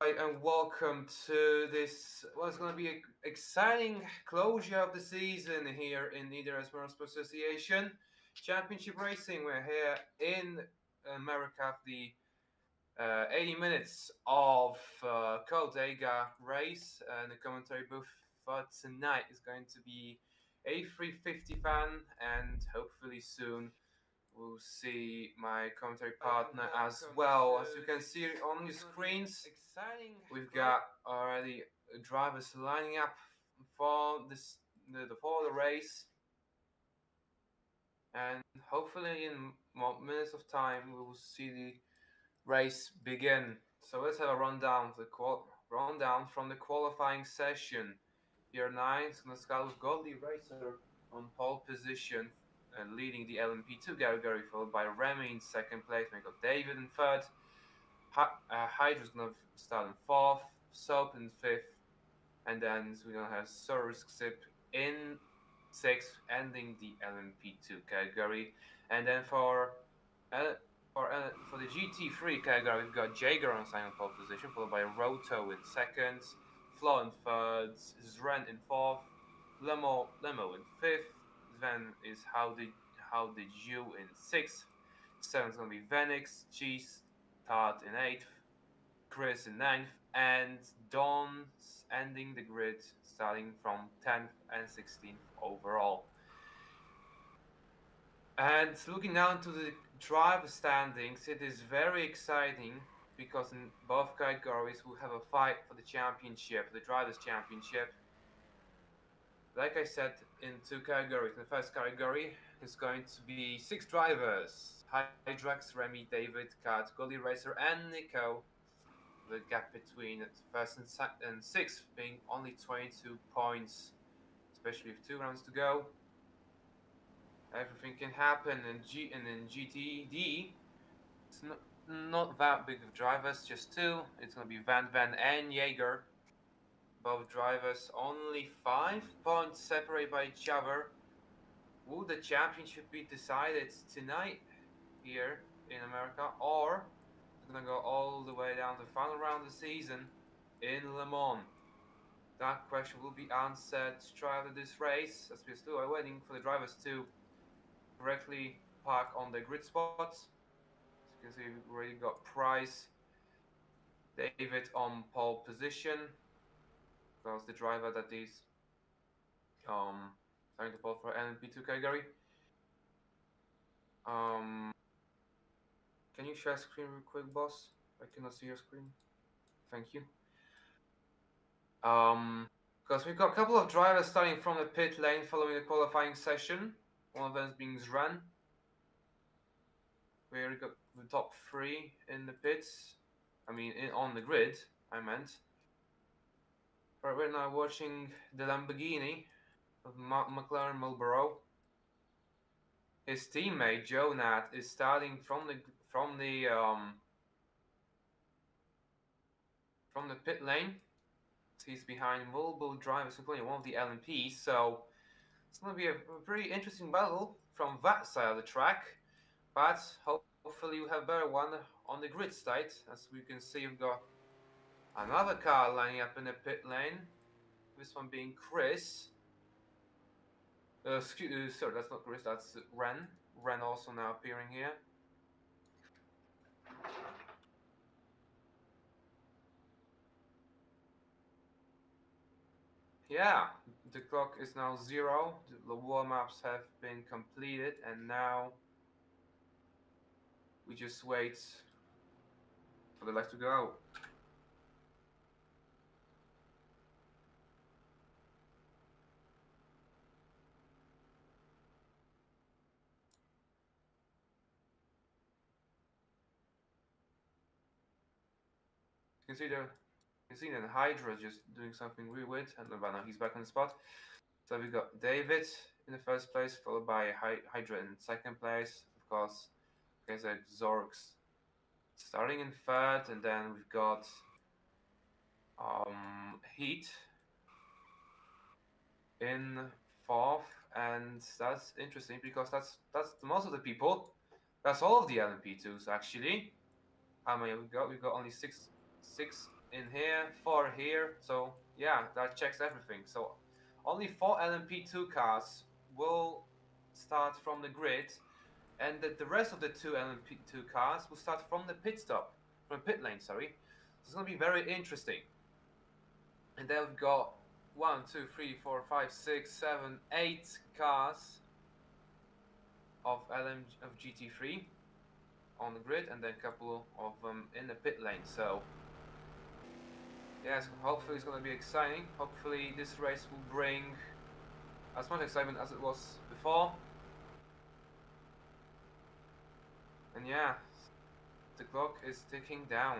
and welcome to this what's going to be an exciting closure of the season here in Niederes Motorsport Association Championship Racing. We're here in America for the 80 minutes of Codegua race, and the commentary booth for tonight is going to be a 350 fan, and hopefully soon we'll see my commentary partner as well. As you can see on your screens, we've got already drivers lining up for for the race, and hopefully in more minutes of time we will see the race begin. So let's have a rundown from the qualifying session. Year 9, Scout Goldie Racer on pole position and leading the LMP2 category, followed by Remy in second place. We got David in third. Hydra's gonna start in fourth, Soap in fifth, and then we're gonna have Sip in sixth, ending the LMP2 category. And then for the GT3 category, we've got Jaeger on second pole position, followed by Roto in second, Flo in third, Zren in fourth, Lemo in fifth. Then is How Did You in sixth. Seventh is gonna be Venix, Cheese, Todd in eighth, Chris in ninth, and Don ending the grid, starting from 10th and 16th overall. And looking down to the driver standings, it is very exciting because in both categories we have a fight for the championship, the drivers' championship. Like I said, in two categories. In the first category is going to be 6 drivers: Hydrax, Remy, David, Kat, Goldie Racer, and Nico. The gap between first and sixth being only 22 points, especially with 2 rounds to go. Everything can happen in GTD. It's not that big of drivers, just 2. It's gonna be Van and Jaeger. Both drivers only 5 points separated by each other. Will the championship be decided tonight here in America, or it's gonna go all the way down to the final round of the season in Le Mans? That question will be answered straight after this race, as we're still waiting for the drivers to correctly park on the grid spots. As you can see, we've already got Price, David on pole position. Because the driver that is starting to pole for LMP2 category. Can you share screen real quick, boss? I cannot see your screen. Thank you. Because we've got a couple of drivers starting from the pit lane following the qualifying session. One of them is being Zran. We already got the top 3 in the pits. I mean, on the grid, I meant. But we're now watching the Lamborghini of McLaren Marlboro. His teammate Joe Nat is starting from the pit lane. He's behind multiple drivers, including one of the LMPs. So it's going to be a pretty interesting battle from that side of the track. But hopefully we have a better one on the grid side. As we can see, we've got another car lining up in the pit lane. This one being Chris. Sorry, that's not Chris, that's Ren. Ren also now appearing here. Yeah, the clock is now 0. The warm-ups have been completed, and now we just wait for the lights to go. You can see that Hydra is just doing something really weird, and now he's back on the spot. So we got David in the first place, followed by Hydra in second place. Of course, guys like Zorks starting in third, and then we've got Heat in fourth, and that's interesting because that's most of the people. That's all of the LMP2s actually. How many we got? We've got only six in here, 4 here. So yeah, that checks everything. So only 4 LMP2 cars will start from the grid, and the rest of the 2 LMP2 cars will start from the pit lane. Sorry. So it's gonna be very interesting. And then we've got 1, 2, 3, 4, 5, 6, 7, 8 cars of GT3 on the grid, and then a couple of them in the pit lane. So yes, hopefully it's going to be exciting. Hopefully this race will bring as much excitement as it was before. And yeah, the clock is ticking down.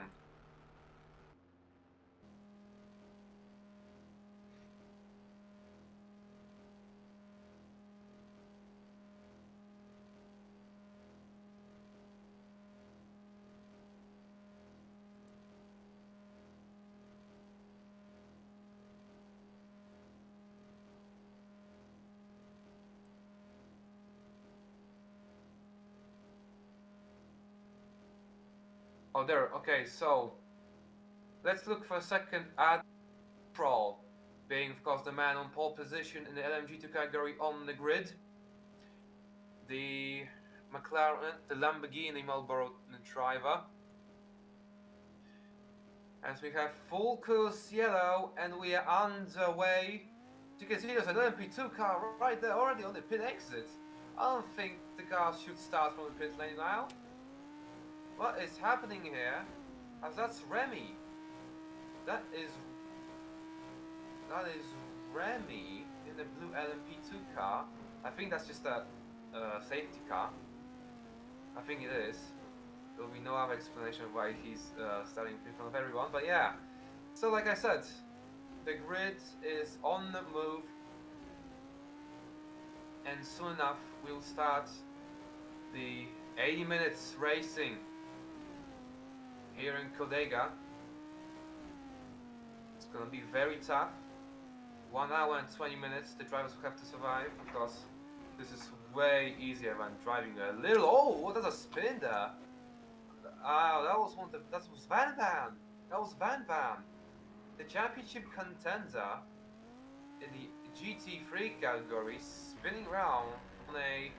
Oh, there. Okay, so let's look for a second at Troll, being of course the man on pole position in the LMG2 category on the grid. The McLaren, the Lamborghini Marlboro driver. As we have full course yellow, and we are underway. You can see there's an LMP2 car right there already on the pit exit. I don't think the car should start from the pit lane now. What is happening here? As that's Remy. That is Remy in the blue LMP2 car. I think that's just a safety car. I think it is. There will be no other explanation of why he's starting in front of everyone. But yeah. So like I said, the grid is on the move, and soon enough we'll start the 80 minutes racing here in Codegua. It's gonna be very tough. 1 hour and 20 minutes the drivers will have to survive, because this is way easier than driving a little. Oh, what is a spin there? Ah, that was Van Van. That was Van Van, the championship contender in the GT3 category, spinning around on a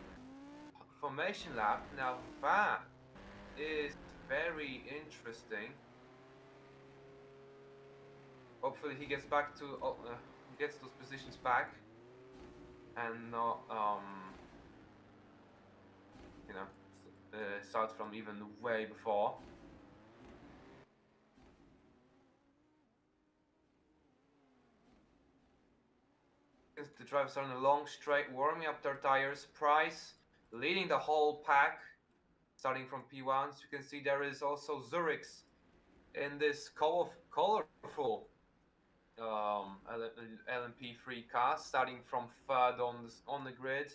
formation lap. Now that is very interesting. Hopefully he gets back to gets those positions back, and not you know, start from even way before. The drivers are on a long straight, warming up their tires. Price leading the whole pack, starting from P1. So you can see there is also Zurich's in this colorful LMP3 car, starting from third on the grid,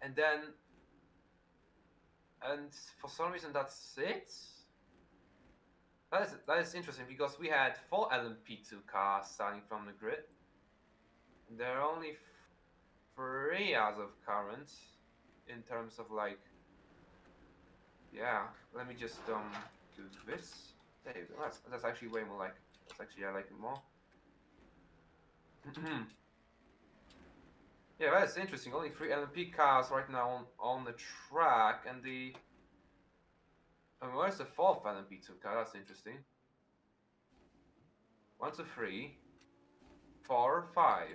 and for some reason that's it. That is interesting, because we had 4 LMP2 cars starting from the grid. There are only 3 as of current, in terms of like, yeah. Let me just do this. There you go. That's actually way more like. That's actually, I like it more. Yeah, that's interesting. Only 3 LMP cars right now on the track, and where's the 4th LMP2 car? That's interesting. 1, 2, 3, 4, 5.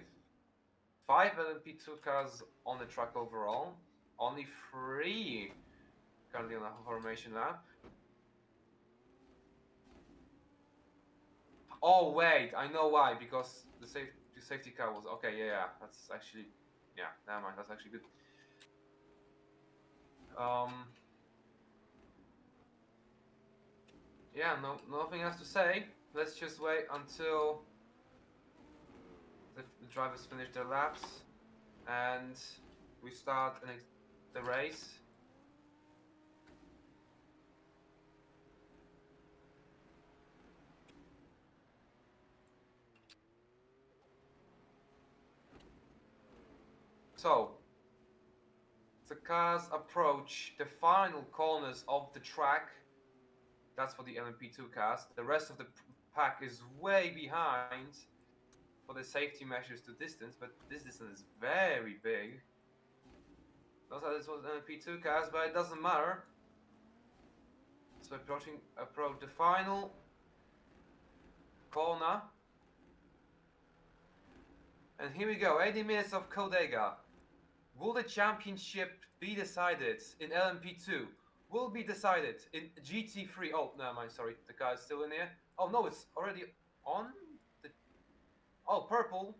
5 LMP2 cars on the track overall. Only 3 currently on a formation lap. Oh wait, I know why. Because the safety car was okay. Yeah, that's actually, yeah. Never mind. That's actually good. Yeah, nothing else to say. Let's just wait until the drivers finish their laps, and we start the race. So the cars approach the final corners of the track. That's for the LMP2 cars. The rest of the pack is way behind for the safety measures to distance, but this distance is very big. Those are this was P2 cars, but it doesn't matter. So approach the final corner. And here we go, 80 minutes of Codegua. Will the championship be decided in LMP2? Will be decided in GT3. Oh, no, mind, sorry, the car is still in here. Oh no, it's already on? Oh, purple.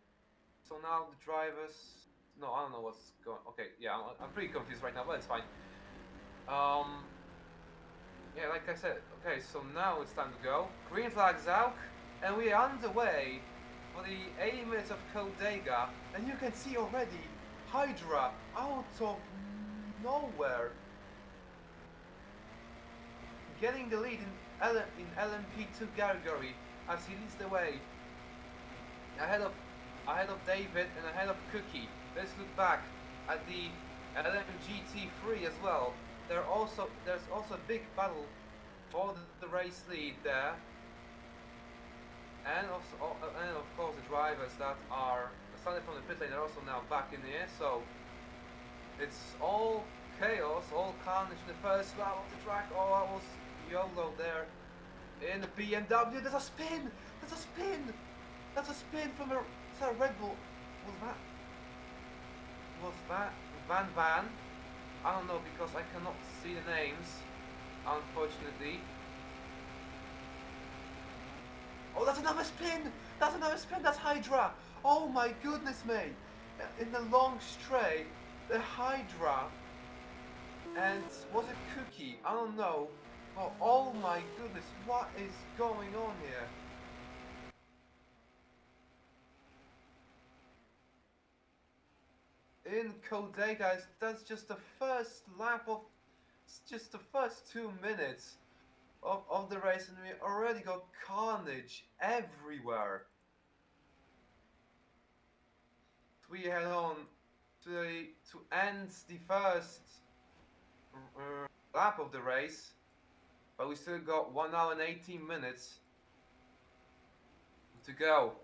So now the drivers... No, I don't know what's going... Okay, yeah, I'm pretty confused right now, but it's fine. Yeah, like I said, okay, so now it's time to go. Green flag's out, and we are underway for the 80 minutes of Codegua, and you can see already Hydra out of nowhere getting the lead in LMP2 category as he leads the way ahead of David and ahead of Cookie. Let's look back at the LMGT3 as well. There's also a big battle for the race lead there, and of course the drivers that are started from the pit lane are also now back in the air. So it's all chaos, all carnage in the first lap of the track. Oh, I was YOLO there in the BMW. There's a spin. There's a spin. That's a spin from a Red Bull. Was that Van? I don't know because I cannot see the names, unfortunately. Oh, that's another spin! That's another spin! That's Hydra! Oh my goodness me! In the long straight, the Hydra, and was it Cookie? I don't know. Oh my goodness, what is going on here? In Codegua, that's just the first lap of, just the first 2 minutes of the race, and we already got carnage everywhere. We head on to end the first lap of the race, but we still got 1 hour and 18 minutes to go.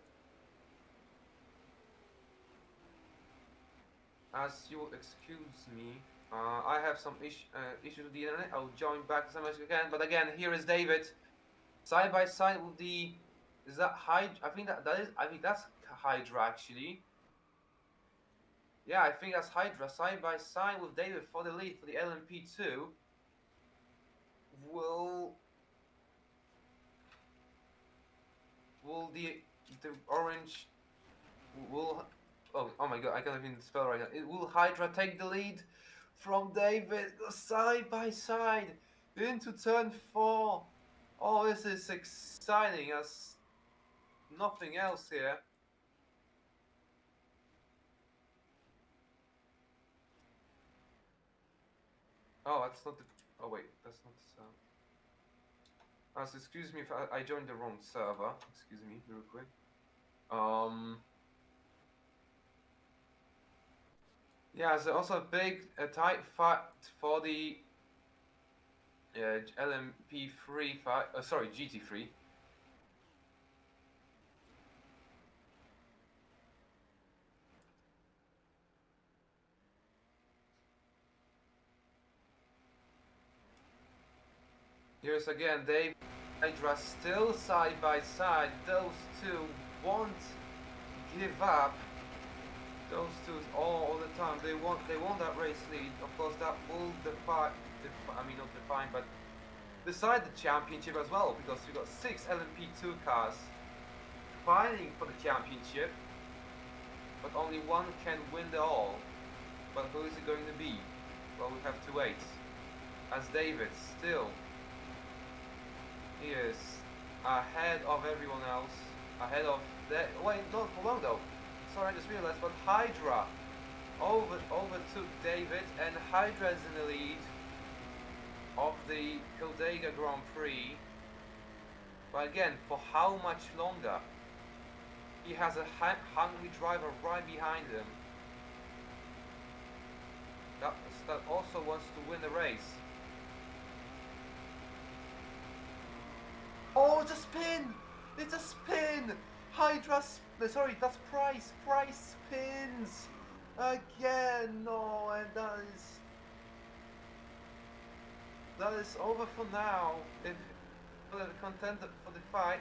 As you will excuse me, I have some issues with the internet. I'll join back as much as I can. But again, here is David, side by side with the. Is that Hydra? I think that's Hydra actually. Yeah, I think that's Hydra, side by side with David for the lead for the LMP2. Will the orange will. Oh my god, I can't even spell right now. Will Hydra take the lead from David side by side into turn 4? Oh, this is exciting as nothing else here. Oh, that's not the... Oh wait, that's not the sound. So excuse me if I joined the wrong server. Excuse me, real quick. Yeah, so also a big tight fight for the LMP3 fight. Sorry, GT3. Here's again Dave Hydra still side by side. Those two won't give up. Those two all the time. They want that race lead. Of course, that will not define, but decide the championship as well, because we got 6 LMP2 cars fighting for the championship, but only one can win the all. But who is it going to be? Well, we have to wait. As David still, he is ahead of everyone else. Ahead of that. Wait, not for long though. Sorry, I just realized, but Hydra overtook David, and Hydra is in the lead of the Codegua Grand Prix. But again, for how much longer? He has a hungry driver right behind him that also wants to win the race. Oh, it's a spin! It's a spin! Hydra, sorry, that's Price. Price spins again. No, and that is over for now. If the contender for the fight,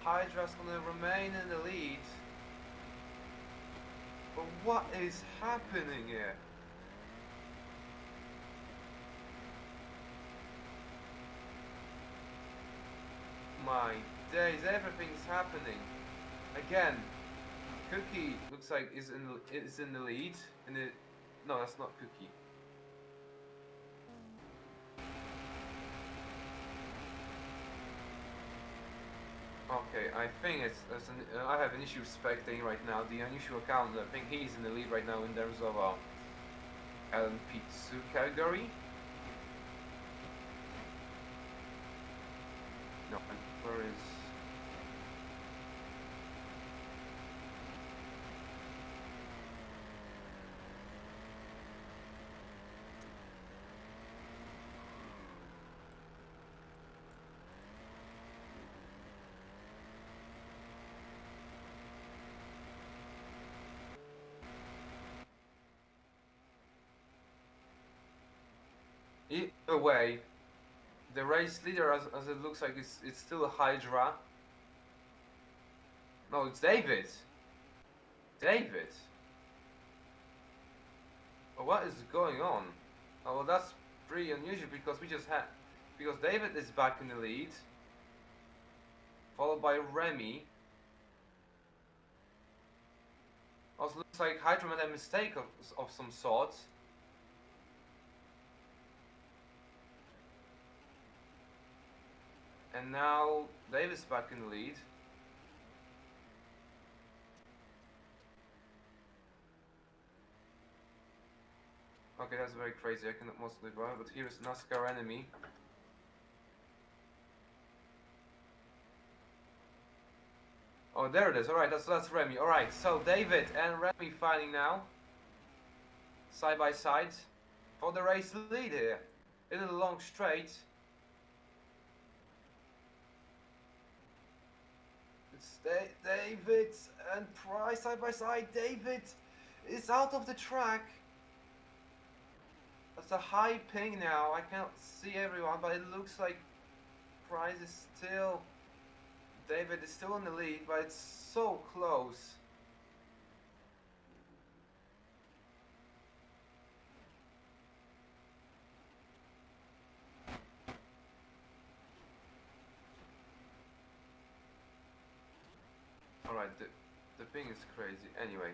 Hydra's gonna remain in the lead. But what is happening here? My days, everything's happening. Again, Cookie looks like is in the lead. No, that's not Cookie. Okay, I think I have an issue spectating right now. The unusual account, I think he's in the lead right now in terms of LMP2 category. No, where is... Either way, the race leader, as it looks like, it's still a Hydra. No, it's David. David. Well, what is going on? Oh, well, that's pretty unusual because David is back in the lead, followed by Remy. Also, looks like Hydra made a mistake of some sort. And now David's back in the lead. Okay, that's very crazy. I cannot mostly drive, but here is NASCAR enemy. Oh, there it is. Alright, that's Remy. Alright, so David and Remy fighting now. Side by side. For the race lead here. In a long straight. It's David and Price side by side. David is out of the track. That's a high ping now. I cannot see everyone, but it looks like Price is still... David is still in the lead, but it's so close. Alright, the ping is crazy. Anyway.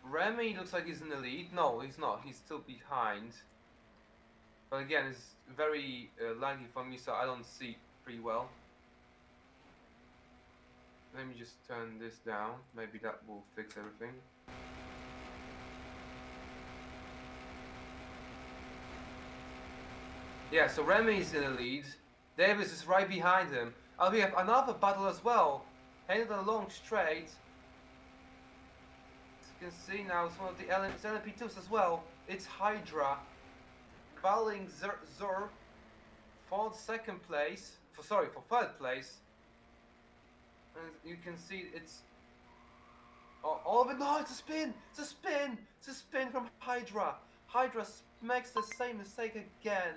Remy looks like he's in the lead. No, he's not. He's still behind. But again, it's very laggy for me, so I don't see pretty well. Let me just turn this down. Maybe that will fix everything. Yeah, so Remy's in the lead. Davis is right behind him. Oh, we have another battle as well. Headed on a long straight. As you can see now, it's one of the LMP2s as well. It's Hydra. Battling Zur for second place. For third place. And you can see it's all of it. No, it's a spin! It's a spin! It's a spin from Hydra. Hydra makes the same mistake again.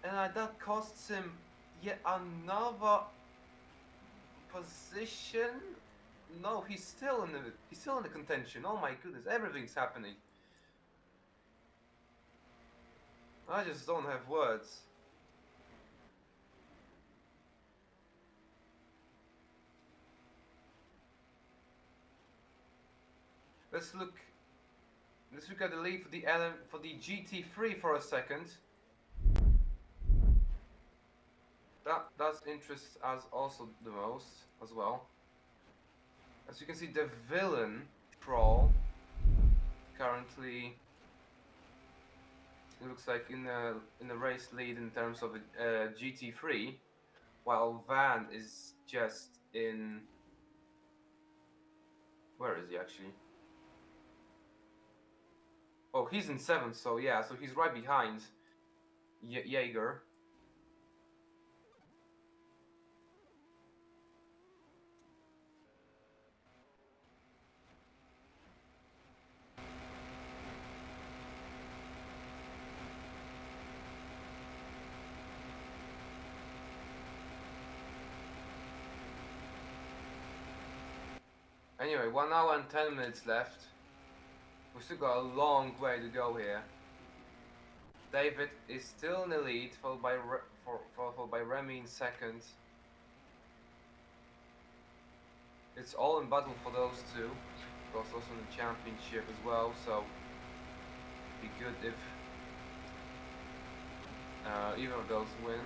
And that costs him yet another position. No, he's still in the contention. Oh my goodness, everything's happening. I just don't have words. Let's look at the lead for the GT3 for a second. That interests us also the most as well. As you can see, the villain troll currently looks like in the race lead in terms of GT3, while Van is just in... Where is he actually? Oh, he's in 7th, so yeah, so he's right behind Jaeger. Anyway, 1 hour and 10 minutes left. We still got a long way to go here. David is still in the lead, followed by Remy in second. It's all in battle for those two. Of course, also in the championship as well, so it'd be good if either of those win.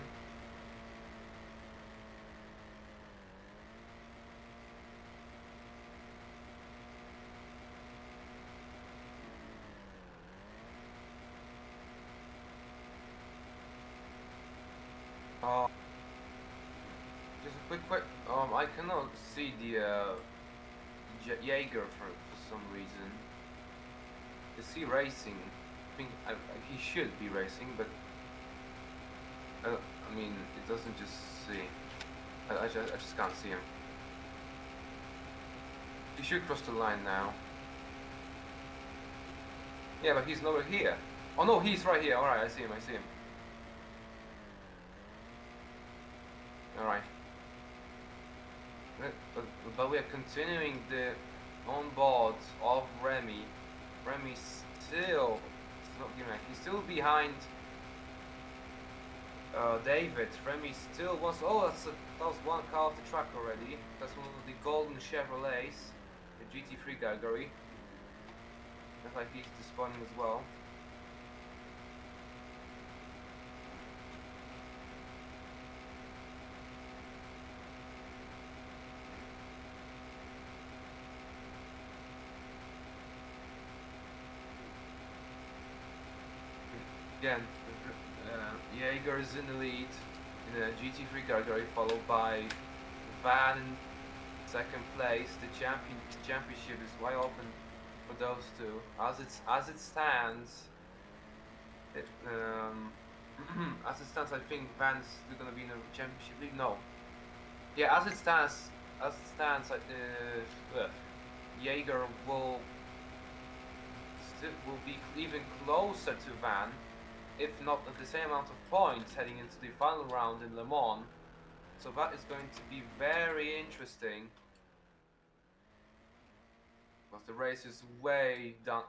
Just a quick. I cannot see the Jaeger for some reason. Is he racing? I think he should be racing, but I mean, it doesn't just see. I just can't see him. He should cross the line now. Yeah, but he's nowhere here. Oh no, he's right here. Alright, I see him. Alright. But we are continuing the on-board of Remy. Remy still... He's still behind David. Remy still wants... Oh, that was one car off the track already. That's one of the golden Chevrolets. The GT3 category. Looks like he's despawning as well. Again, Jaeger is in the lead in the GT3 category, followed by Van in second place. The championship is wide open for those two. As it stands, I think Van's still gonna be in the championship league. No, yeah, as it stands, Jaeger will be even closer to Van, if not at the same amount of points heading into the final round in Le Mans. So that is going to be very interesting. Because the race is way done,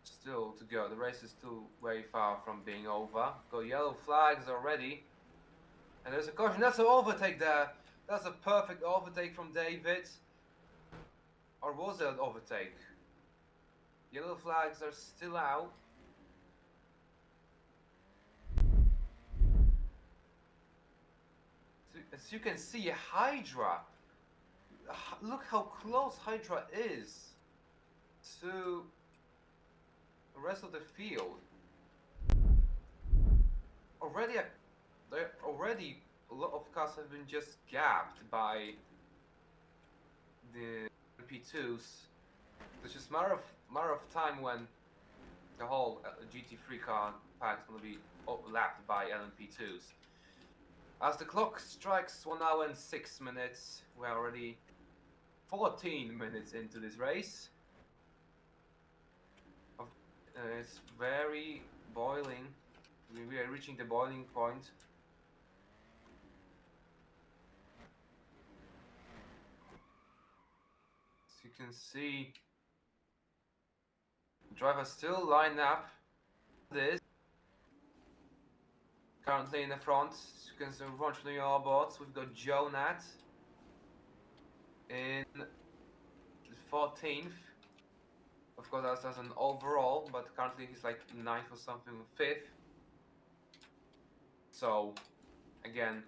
still to go. The race is still way far from being over. We've got yellow flags already. And there's a caution. That's an overtake there. That's a perfect overtake from David. Or was it an overtake? Yellow flags are still out. So, as you can see, Hydra. Look how close Hydra is to the rest of the field. Already a lot of cars have been just gapped by the P2s. It's just matter of time when the whole GT3 car pack is going to be lapped by LMP2s. As the clock strikes 1 hour and 6 minutes, we're already 14 minutes into this race. It's very boiling. We are reaching the boiling point. As you can see, drivers still line up. This currently in the front. As you can see, watch from the boards. We've got Joe Nat in the 14th. Of course, that's as an overall, but currently he's like 9th or something, 5th. So, again,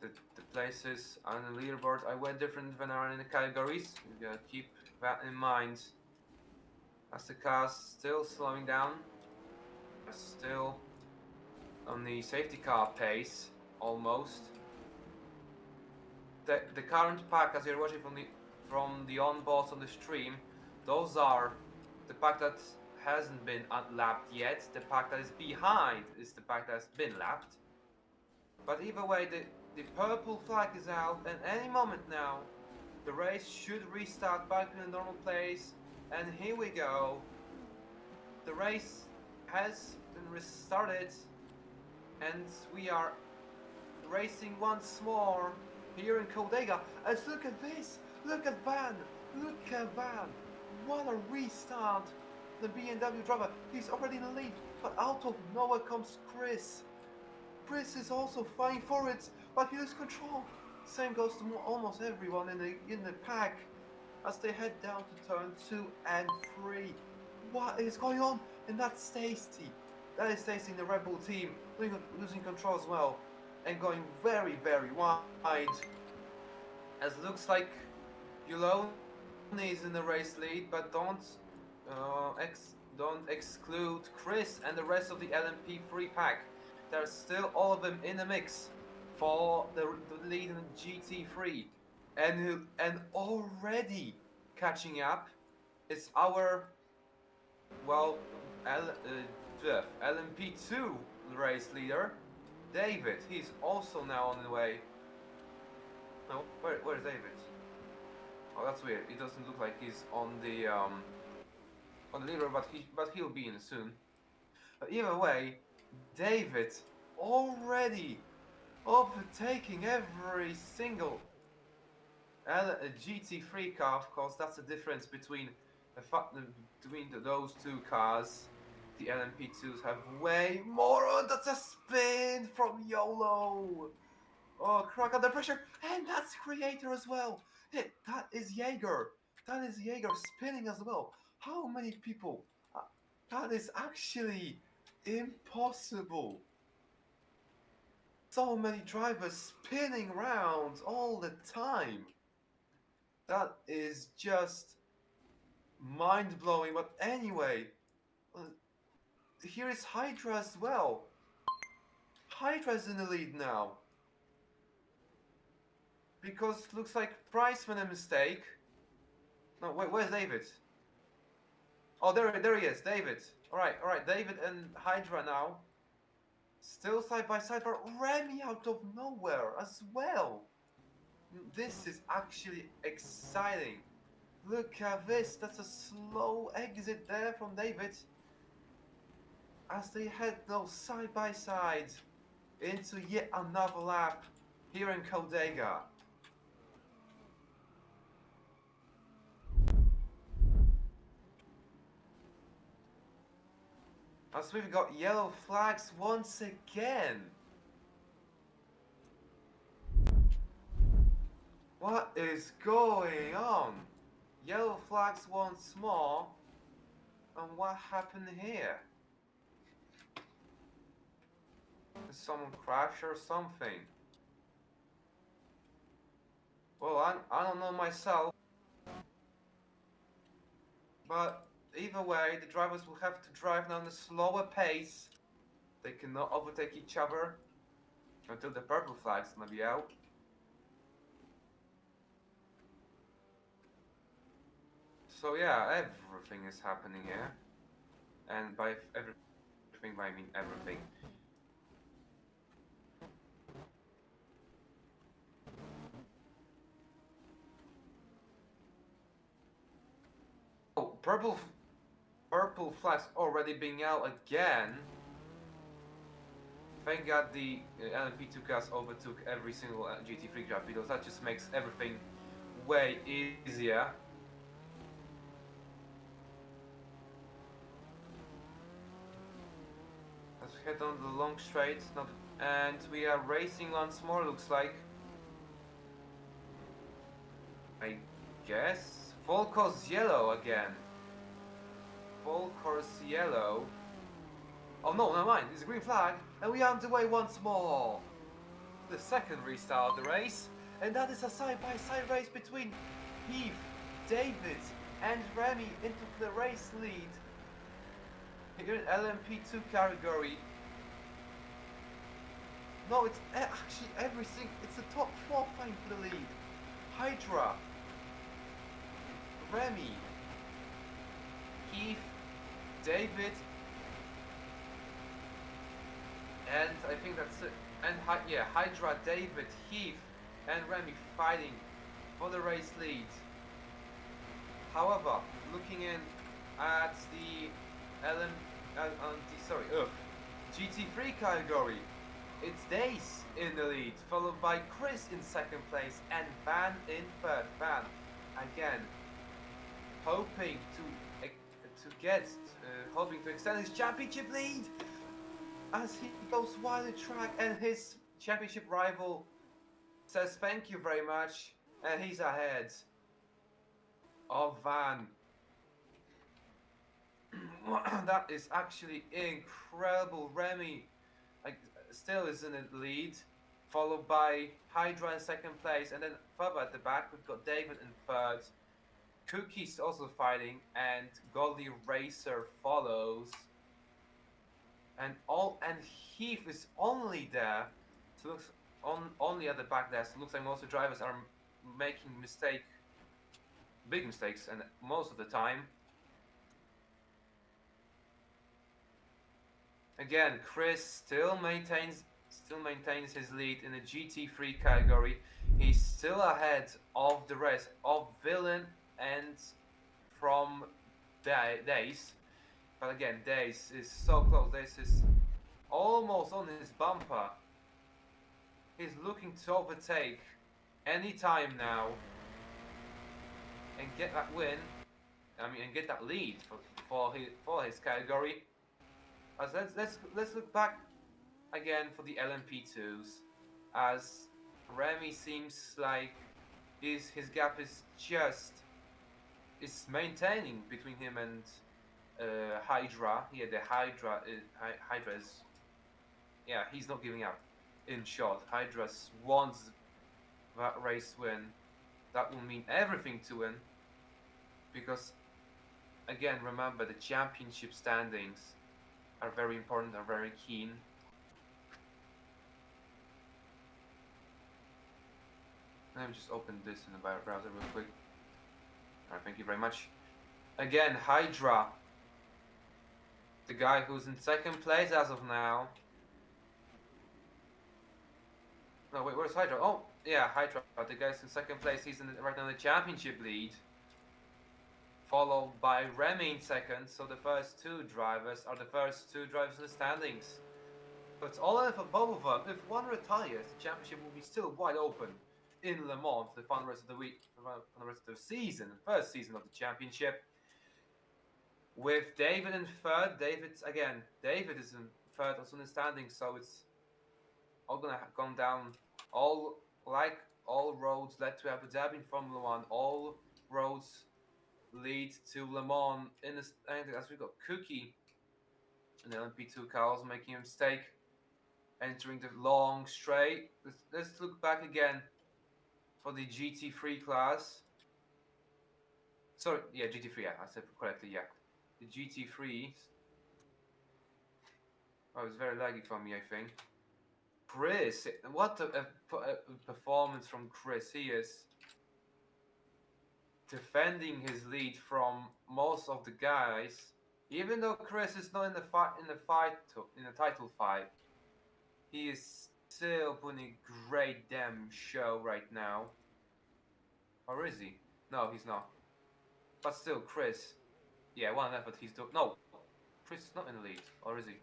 the places on the leaderboard are way different than are in the categories. We gotta keep that in mind. As the car's still slowing down, still on the safety car pace, almost. The current pack, as you're watching from the onboards on the stream, those are the pack that hasn't been lapped yet. The pack that is behind is the pack that's been lapped. But either way, the purple flag is out, and any moment now, the race should restart back in the normal place. And here we go. The race has been restarted, and we are racing once more here in Codegua. And look at this! Look at Van! Look at Van. What a restart. The BMW driver, he's already in the lead, but out of nowhere comes Chris. Chris is also fighting for it, but he loses control. Same goes to almost everyone in the pack as they head down to turn 2 and 3. What is going on? And that's Stacy. That is Stacy in the Red Bull team, losing control as well and going very, very wide. As looks like Yulone is in the race lead, but don't exclude Chris and the rest of the LMP3 pack. There's still all of them in the mix for the lead in GT3, and already catching up is our LMP2 race leader, David. He's also now on the way. No, where's David? Oh, that's weird. It doesn't look like he's on the leader, but he'll be in soon. But either way, David already overtaking every single GT3 car. Of course, that's the difference between those two cars. The LMP2s have way more. Oh, that's a spin from YOLO. Oh, crack under pressure, and that's Creator as well. Hey, that is Jaeger. That is Jaeger spinning as well. How many people? That is actually impossible. So many drivers spinning round all the time. That is just mind-blowing. But anyway, here is Hydra as well. Hydra's in the lead now. Because looks like Price made a mistake. No, wait, where's David? Oh, there he is, David. All right, David and Hydra now. Still side by side, but Remy out of nowhere as well. This is actually exciting. Look at this, that's a slow exit there from David. As they head those side by side into yet another lap here in Codegua. As we've got yellow flags once again. What is going on? Yellow flags once more. And what happened here? Did someone crash or something? Well, I don't know myself. But either way, the drivers will have to drive now at a slower pace. They cannot overtake each other until the purple flag's gonna be out. So yeah, everything is happening here. And by everything, I mean everything. Oh, purple flags already being out again. Thank God the LMP2 cars overtook every single GT3 car, because that just makes everything way easier. Let's head on the long straight, and we are racing once more, looks like. I guess full course yellow again. Full course yellow. Oh no, never mind, it's a green flag, and we are underway once more. The second restart of the race, and that is a side-by-side race between Heath, David, and Remy into the race lead. Here in LMP2 category. No, it's actually everything. It's the top 4 fighting for the lead. Hydra, Remy, Heath, David, and I think that's it. And yeah, Hydra, David, Heath, and Remy fighting for the race lead. However, looking in at the GT3 category, it's Dace in the lead, followed by Chris in second place and Van in third. Van, again, hoping hoping to extend his championship lead as he goes wide the track, and his championship rival says thank you very much, and he's ahead of Van. That is actually incredible. Remy like, still is in the lead, followed by Hydra in second place, and then further at the back we've got David in third. Cookie's also fighting, and Goldy Racer follows. And Heath is only there, so looks only at the back there. So it looks like most of the drivers are making big mistakes, and most of the time. Again, Chris still maintains his lead in the GT3 category. He's still ahead of the rest of Villain and from Dace. But again, Dace is so close. Dace is almost on his bumper. He's looking to overtake any time now and get that win. And get that lead for his category. Let's look back again for the LMP2s, as Remy seems like his gap is maintaining between him and Hydra. Yeah, the Hydra is he's not giving up. In short, Hydra wants that race win. That will mean everything to him, because again, remember, the championship standings are very important, are very keen. Let me just open this in the browser real quick. Alright, thank you very much. Again, Hydra, the guy who's in second place as of now. No, wait, where's Hydra? Oh, yeah, Hydra, the guy's in second place. He's right now in the championship lead, followed by Remy in second. So the first two drivers are the first two drivers in the standings. But it's all in for both of them. If one retires, the championship will be still wide open in Le Mans for the fun rest of the week, for the rest of the season, the first season of the championship. With David in third, David is in third also in the standings, so it's all gonna come down. All roads led to Abu Dhabi in Formula One. All roads lead to Le Mans in the standings, as we got Cookie in the LMP2 car also making a mistake, entering the long straight. Let's look back again for the GT3 class. Sorry, yeah, GT3, yeah, I said correctly, yeah. The GT3s. Oh, it's very laggy for me, I think. Chris, what a performance from Chris. He is defending his lead from most of the guys. Even though Chris is not in the title fight, he is still putting a great damn show right now. Or is he? No, he's not. But still, Chris. Yeah, one effort he's doing. No, Chris is not in the lead. Or is he?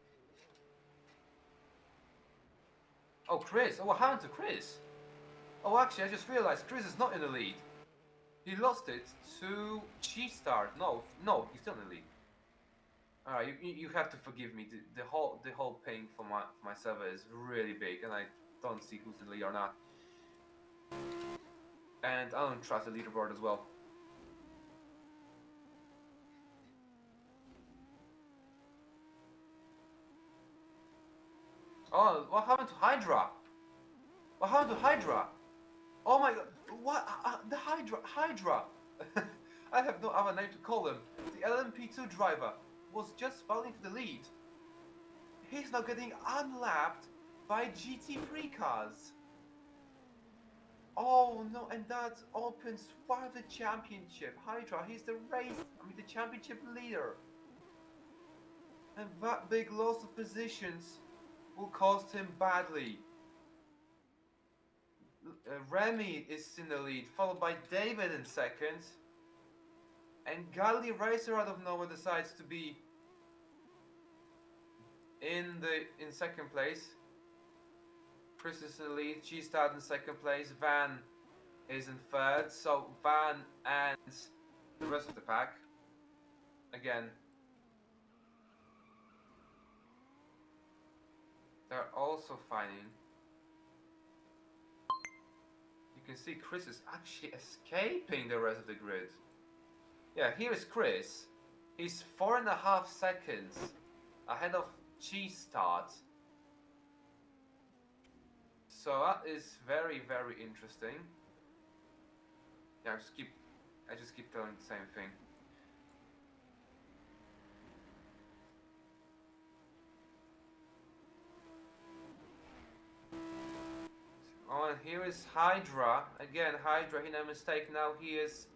Oh, Chris. Oh, what happened to Chris? Oh, actually, I just realized Chris is not in the lead. He lost it to G-Star. No, he's still in the lead. Alright, you have to forgive me. The whole ping for my server is really big, and I don't see who's in the lead or not. And I don't trust the leaderboard as well. Oh, what happened to Hydra? What happened to Hydra? Oh my god, what? The Hydra! I have no other name to call him. The LMP2 driver was just fighting for the lead. He's now getting unlapped by GT3 cars. Oh no, and that opens for the championship. Hydra, he's the championship leader. And that big loss of positions will cost him badly. Remy is in the lead, followed by David in second. And Goldy Racer out of nowhere decides to be in second place. Chris is in the lead, G-Star in second place, Van is in third. So Van and the rest of the pack. Again, they're also fighting. You can see Chris is actually escaping the rest of the grid. Yeah, here is Chris. He's 4.5 seconds ahead of Cheese Start. So that is very, very interesting. Yeah, I just keep telling the same thing. Oh, and here is Hydra. Again, Hydra, he made a mistake. Now he is,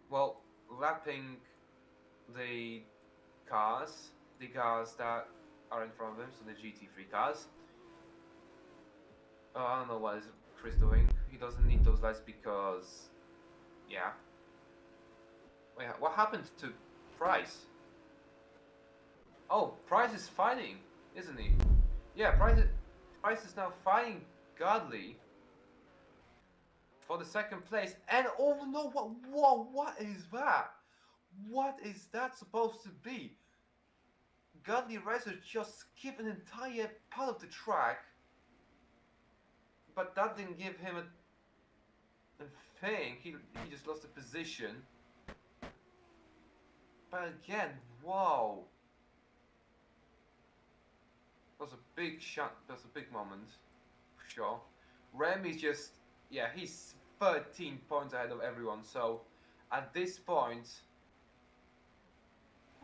well, lapping the the cars that are in front of him, so the GT3 cars. Oh, I don't know what is Chris doing. He doesn't need those lights because, yeah. Wait, what happened to Price? Oh, Price is fighting, isn't he? Yeah, Price is now fighting Godly for the second place. And oh no, what is that? What is that supposed to be? Godly Racer just skipped an entire part of the track, but that didn't give him a thing. He just lost a position. But again, wow. That was a big shot. That was a big moment, for sure. Remy's just, yeah, he's 13 points ahead of everyone. So at this point,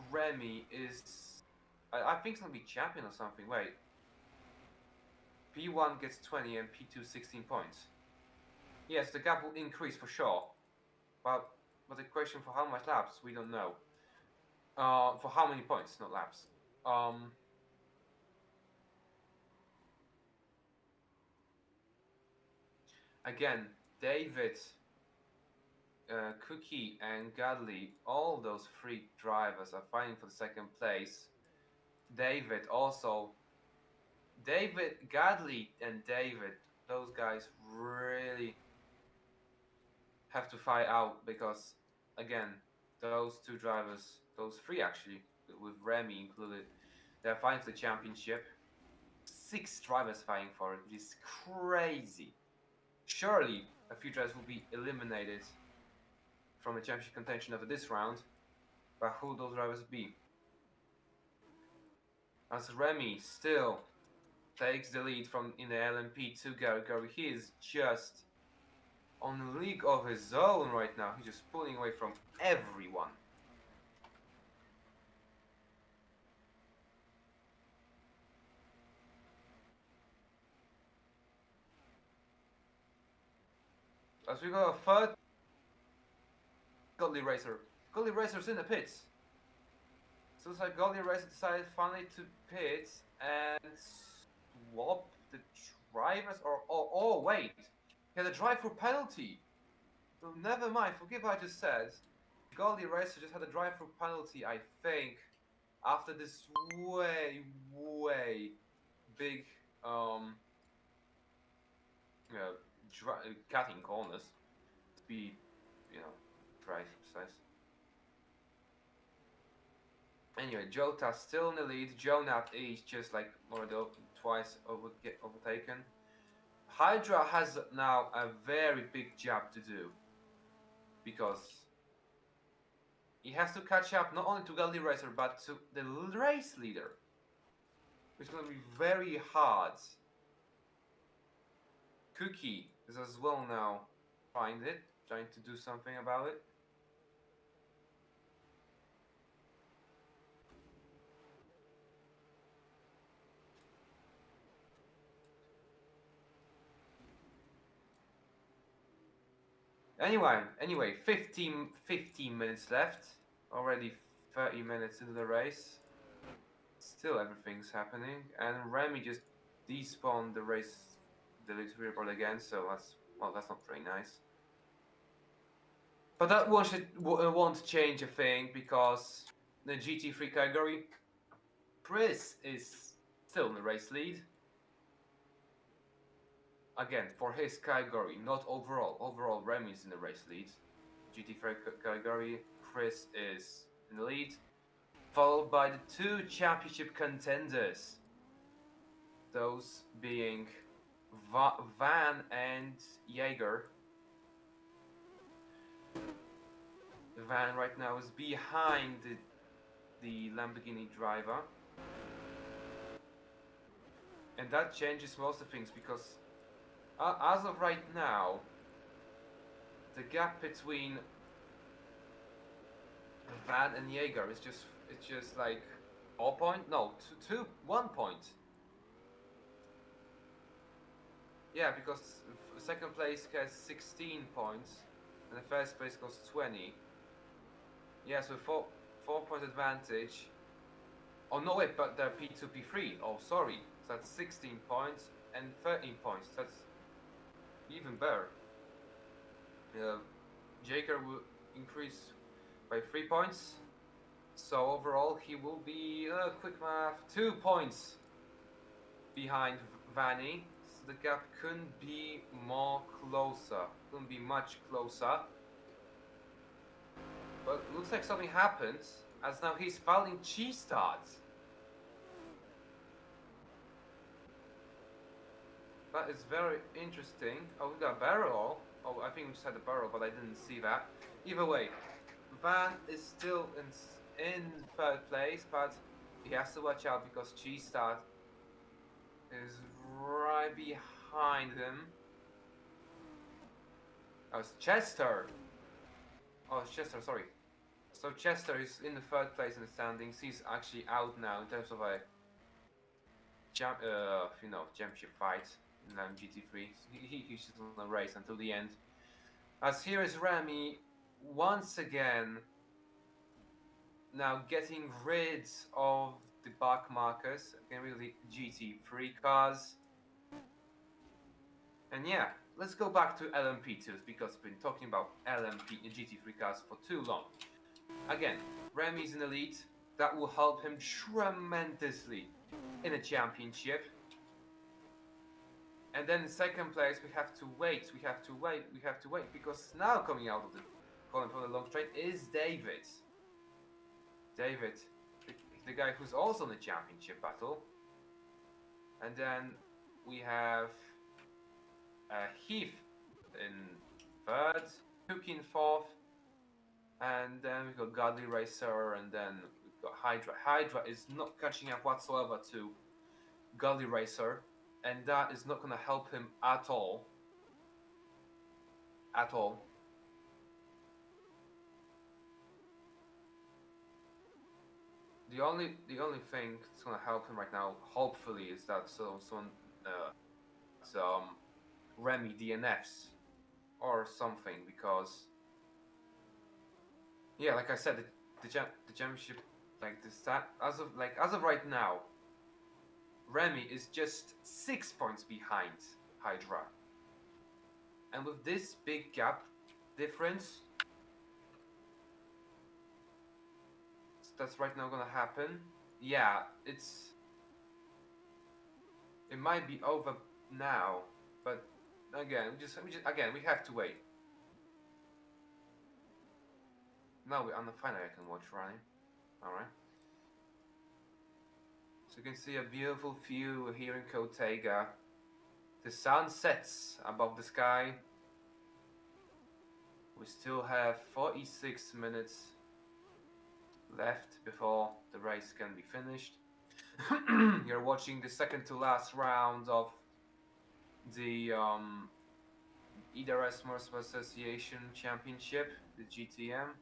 Remy is, I think he's gonna be champion or something. Wait, P1 gets 20 and P2 16 points. Yes, the gap will increase for sure, but the question for how much laps we don't know. For how many points, not laps. Again, David, Cookie, and Godly, all those three drivers are fighting for the second place. David also. David, Godly, and David, those guys really have to fight out because, again, those two drivers, those three actually, with Remy included, they're fighting for the championship. 6 drivers fighting for it, which is crazy. Surely a few drivers will be eliminated from the championship contention after this round, but who will those drivers be? As Remy still takes the lead from in the LMP2 category, he is just on a league of his own right now. He's just pulling away from everyone. As we go a third Godly Racer. Godly Racer's in the pits. So it's like Godly Racer decided finally to pit and swap the drivers or oh wait. He had a drive-through penalty. So never mind, forget what I just said. Godly Racer just had a drive-through penalty, I think, after this way big cutting corners to be, precise. Anyway, Jota still in the lead. Jonat is just like Mordo twice overtaken. Hydra has now a very big job to do because he has to catch up not only to Godly Racer but to the race leader, which is going to be very hard. Cookie is as well now trying to do something about it. Anyway, 15 minutes left. Already 30 minutes into the race. Still everything's happening. And Remy just despawned the race, the report again, so that's not very nice. But that won't change a thing because the GT3 category, Chris is still in the race lead. Again, for his category, not overall. Overall, Remy is in the race lead. GT3 category. Chris is in the lead, followed by the two championship contenders, those being Van and Jaeger. Van right now is behind the Lamborghini driver. And that changes most of things because as of right now, the gap between Van and Jaeger is just like 4 point? No, 1 point. Yeah, because second place has 16 points and the first place goes 20. Yeah, so 4 point advantage. Oh no, wait, but they're P2, P3. Oh, sorry. So that's 16 points and 13 points. That's even better. Jaker will increase by 3 points. So overall, he will be, quick math, 2 points behind Vanny. So the gap couldn't be more closer. Couldn't be much closer. But it looks like something happened, as now he's fouling cheese starts. That is very interesting. Oh, we got a barrel. Oh, I think we just had a barrel, but I didn't see that. Either way, Van is still in third place, but he has to watch out because cheese start is right behind him. Oh, it's Chester. Oh, it's Chester, sorry. So Chester is in the third place in the standings. He's actually out now in terms of a championship fight in GT3. He's just on a race until the end. As here is Remy once again now getting rid of the back markers, getting rid of the GT3 cars. And yeah, let's go back to LMP2s because we've been talking about LMP and GT3 cars for too long. Again, Remy's in the lead. That will help him tremendously in a championship. And then in second place, we have to wait because now coming out of the column from the long straight is David. David, the guy who's also in the championship battle. And then we have Heath in third, Cook in fourth, and then we've got Godly Racer, and then we've got Hydra. Hydra is not catching up whatsoever to Godly Racer, and that is not going to help him at all. At all. The only thing that's going to help him right now, hopefully, is that some Remy DNFs or something, because yeah, like I said, the championship, like the stat as of right now, Remy is just 6 points behind Hydra, and with this big gap difference, that's right now gonna happen. Yeah, it might be over now, but again, we have to wait. Now we're on the final. I can watch running. All right. So you can see a beautiful view here in Codegua. The sun sets above the sky. We still have 46 minutes left before the race can be finished. You're watching the second to last round of the EDRS Motorsport Association Championship, the GTM.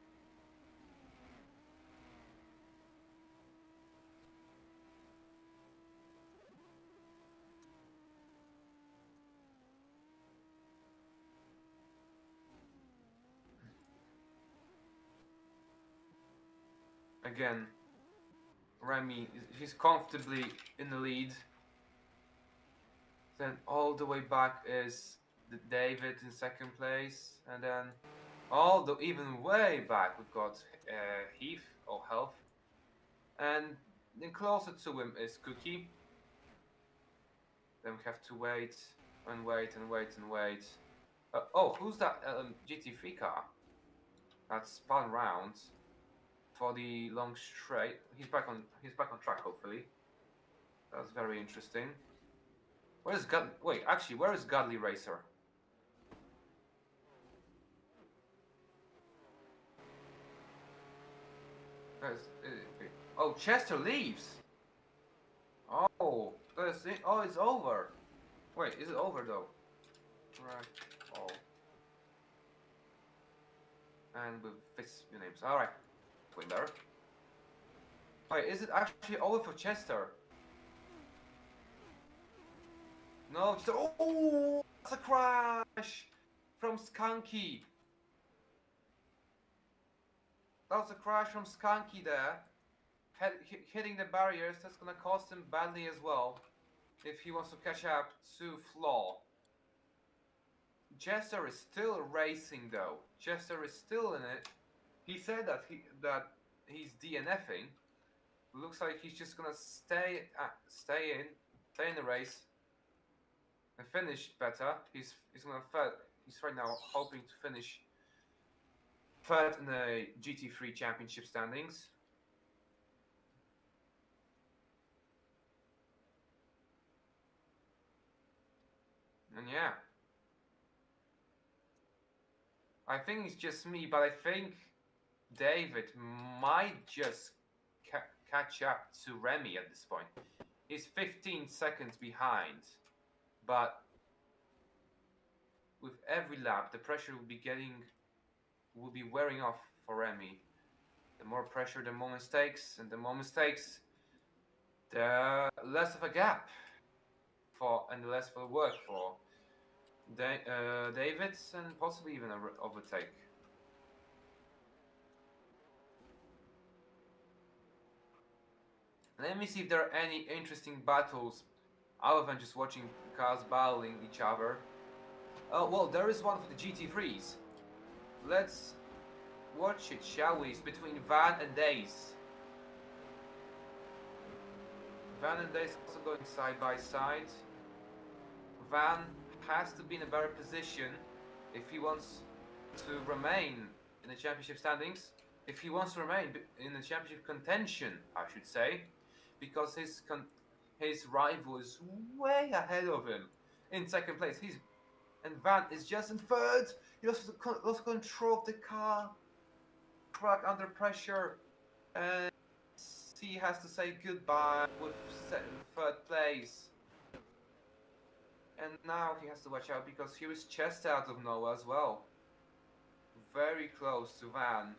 Again, Remy, he's comfortably in the lead. Then all the way back is David in second place, and then even way back we've got Heath or Health, and then closer to him is Cookie. Then we have to wait and wait and wait and wait. Oh, who's that GT3 car? That spun round for the long straight. He's back on track. Hopefully, that's very interesting. Where is God? Wait, actually, where is Godly Racer? Where's, oh, Chester leaves. Oh, that's it. Oh, it's over. Wait, is it over though? Right. Oh. And with fits your names. All right. Way better. Wait, is it actually over for Chester? No. Chester. Oh, that's a crash from Skunky. That was a crash from Skunky there. Hitting the barriers. That's gonna cost him badly as well if he wants to catch up to Flaw. Chester is still racing though. Chester is still in it. He said that he's DNFing. Looks like he's just gonna stay in the race, and finish better. He's gonna third. He's right now hoping to finish third in the GT3 Championship standings. And yeah, I think it's just me, but I think David might just catch up to Remy at this point. He's 15 seconds behind, but with every lap, the pressure will be wearing off for Remy. The more pressure, the more mistakes, and the more mistakes, the less of a gap and the less for work for Davids, and possibly even an overtake. Let me see if there are any interesting battles other than just watching cars battling each other. Oh, well, there is one for the GT3s. Let's watch it, shall we? It's between Van and Days. Van and Days also going side by side. Van has to be in a better position if he wants to remain in the championship standings. If he wants to remain in the championship contention, I should say, because his rival is way ahead of him in second place. And Van is just in third. He lost control of the car, crack under pressure, and he has to say goodbye with third place. And now he has to watch out because here is Chest out of nowhere as well. Very close to Van.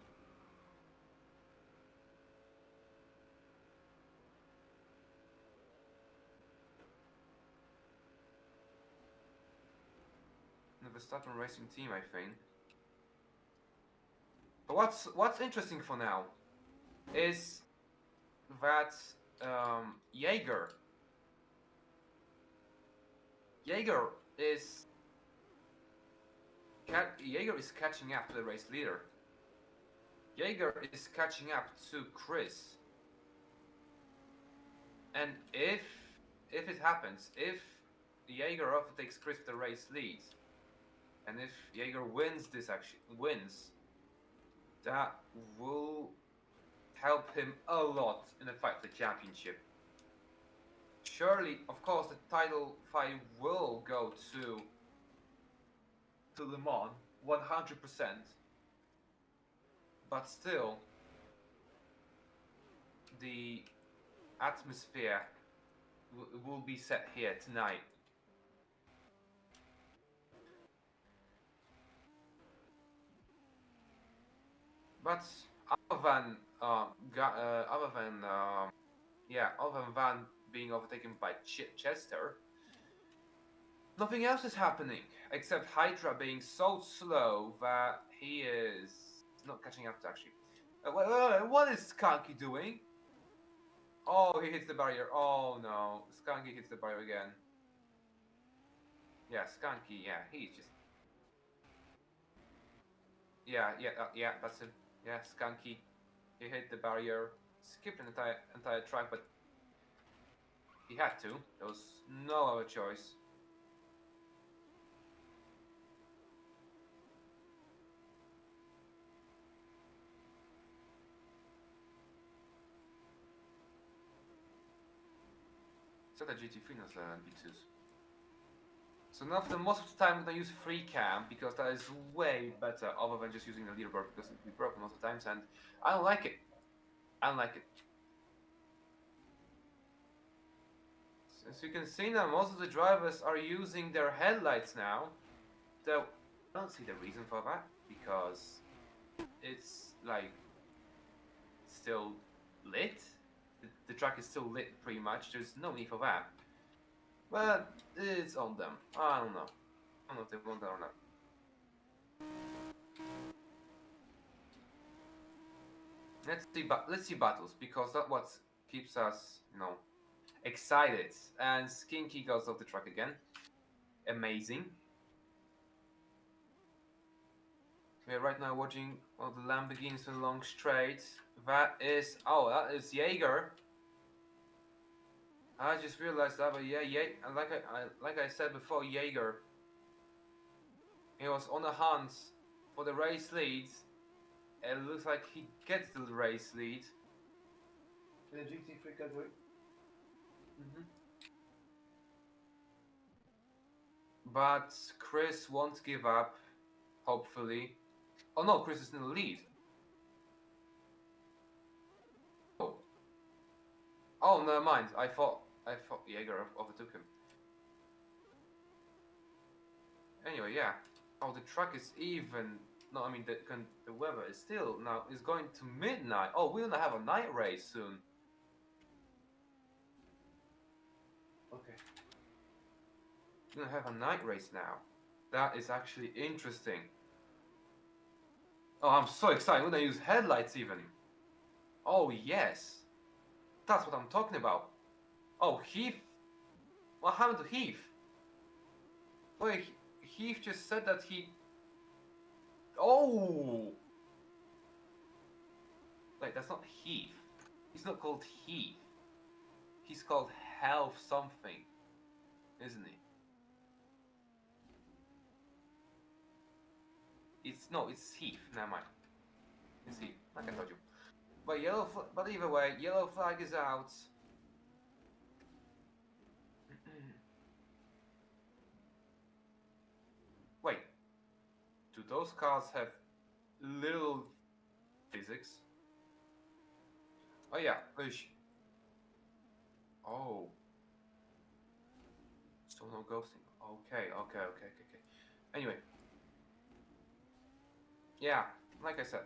The Verstappen Racing Team, I think. But what's interesting for now is that Jaeger is catching up to the race leader. Jaeger is catching up to Chris. And if it happens, if Jaeger overtakes Chris with the race lead, and if Jaeger wins that will help him a lot in the fight for the championship. Surely, of course, the title fight will go to Le Mans 100%, but still, the atmosphere will be set here tonight. But other than Van being overtaken by Chester, nothing else is happening except Hydra being so slow that he is not catching up to actually. What is Skunky doing? Oh, he hits the barrier. Oh no, Skunky hits the barrier again. Yeah, Skunky. Yeah, he's just. Yeah, that's it. Yeah, Skunky. He hit the barrier, skipped an entire track, but he had to. There was no other choice. So the GT3 knows the LMP2s. So now for the most of the time I'm gonna use free cam because that is way better other than just using the leaderboard because it'll be broken most of the times and I don't like it. I don't like it. As you can see now, most of the drivers are using their headlights now. Though I don't see the reason for that because it's like still lit. The track is still lit pretty much. There's no need for that. But it's on them. I don't know. I don't know if they want that or not. Let's see battles because that's what keeps us, excited. And Skinky goes off the track again. Amazing. We are right now watching all the Lamborghinis in long straight. That is Jaeger. I just realized that, but yeah, like I said before, Jaeger. He was on the hunt for the race lead. It looks like he gets the race lead. In the GT3 category. But Chris won't give up, hopefully. Oh no, Chris is in the lead. Oh, never mind. I thought Jaeger overtook him. Anyway, yeah. Oh, the track is even. No, I mean the weather is still now is going to midnight. Oh, we're gonna have a night race soon. Okay. We're gonna have a night race now. That is actually interesting. Oh, I'm so excited. We're gonna use headlights even. Oh yes. That's what I'm talking about. Oh, Heath. What happened to Heath? Wait, Heath just said that he. Oh! Wait, that's not Heath. He's not called Heath. He's called Health something, isn't he? It's Heath. Never mind. It's Heath. Like I told you. But either way, yellow flag is out. Wait, do those cars have little physics? Oh yeah, oh. So no ghosting. Okay. Anyway. Yeah, like I said,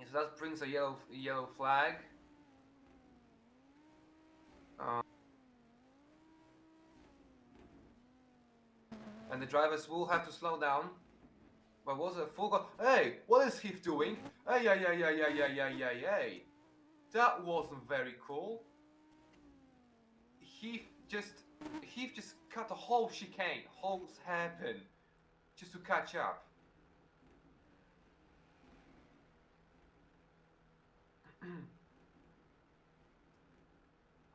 so that brings a yellow flag. And the drivers will have to slow down. But was a full go? Hey, what is Heath doing? Hey. That wasn't very cool. Heath just cut a whole chicane, whole hairpin, just to catch up.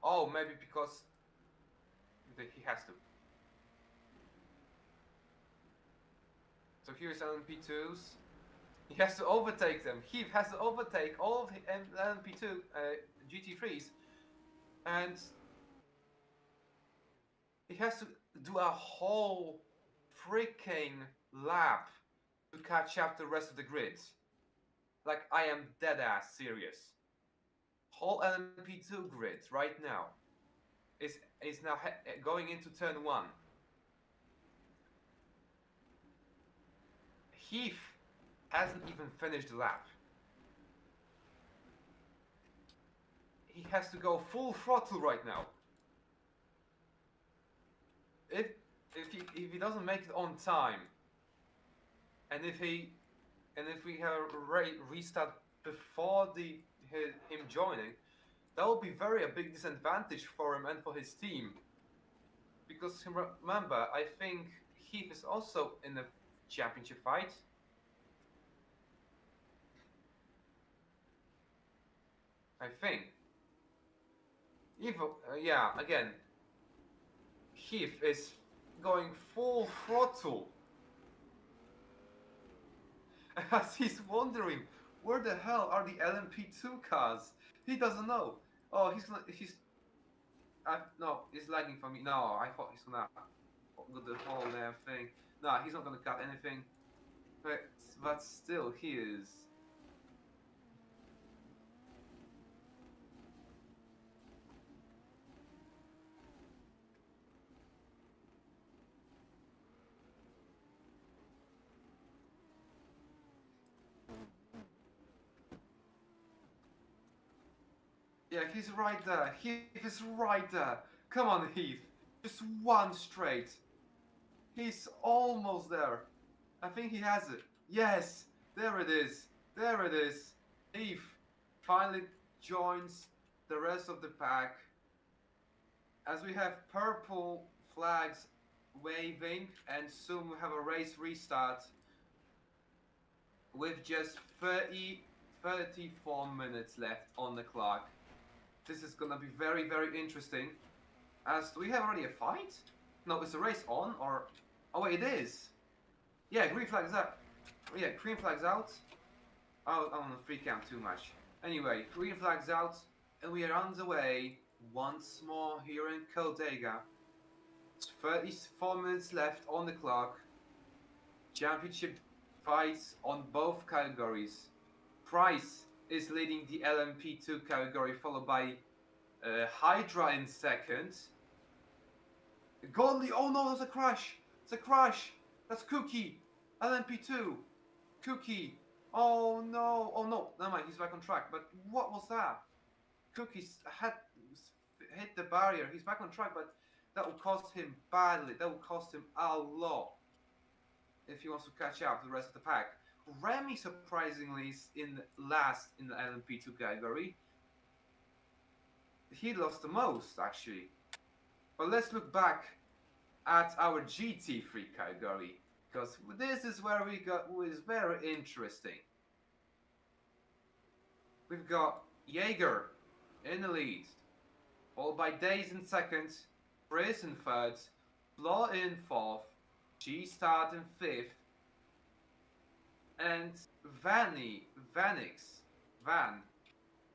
Oh, maybe because he has to. So here's LMP2s. He has to overtake them. He has to overtake all of the LMP2 GT3s, and he has to do a whole freaking lap to catch up the rest of the grids. Like, I am dead ass serious. Whole LMP2 grid right now is now going into turn 1. Heath hasn't even finished the lap. He has to go full throttle right now. If he doesn't make it on time, and if we have a restart before him joining, that will be a big disadvantage for him and for his team. Because remember, I think Heath is also in the championship fight. I think. Yeah, again, Heath is going full throttle. As he's wondering, where the hell are the LMP2 cars? He doesn't know. Oh, he's No, it's lagging for me. No, I thought he's gonna do the whole damn thing. No, he's not gonna cut anything. But still, he is. Yeah, he's right there. Heath is right there. Come on, Heath. Just one straight. He's almost there. I think he has it. Yes, there it is. There it is. Heath finally joins the rest of the pack as we have purple flags waving, and soon we have a race restart with just 34 minutes left on the clock. This is gonna be very, very interesting. As do we have already a fight? No, is the race on or? Oh wait, it is. Yeah, green flags out. Yeah, green flags out. Oh, I don't want to freak out too much. Anyway, green flags out, and we are on the way once more here in Codegua. It's 34 minutes left on the clock. Championship fights on both categories. Price is leading the LMP2 category, followed by Hydra in second. Goldie, oh no, that's a crash! It's a crash! That's Cookie! LMP2! Cookie! Oh no! Oh no, never mind, he's back on track. But what was that? Cookie's had hit the barrier. He's back on track, but that will cost him badly. That will cost him a lot if he wants to catch up to the rest of the pack. Remy surprisingly is in last in the LMP2 category. He lost the most actually. But let's look back at our GT3 category, because this is where we got who is very interesting. We've got Jaeger in the lead, followed by Days in second, Chris in third, Flaw in fourth, G-Start in fifth, and Van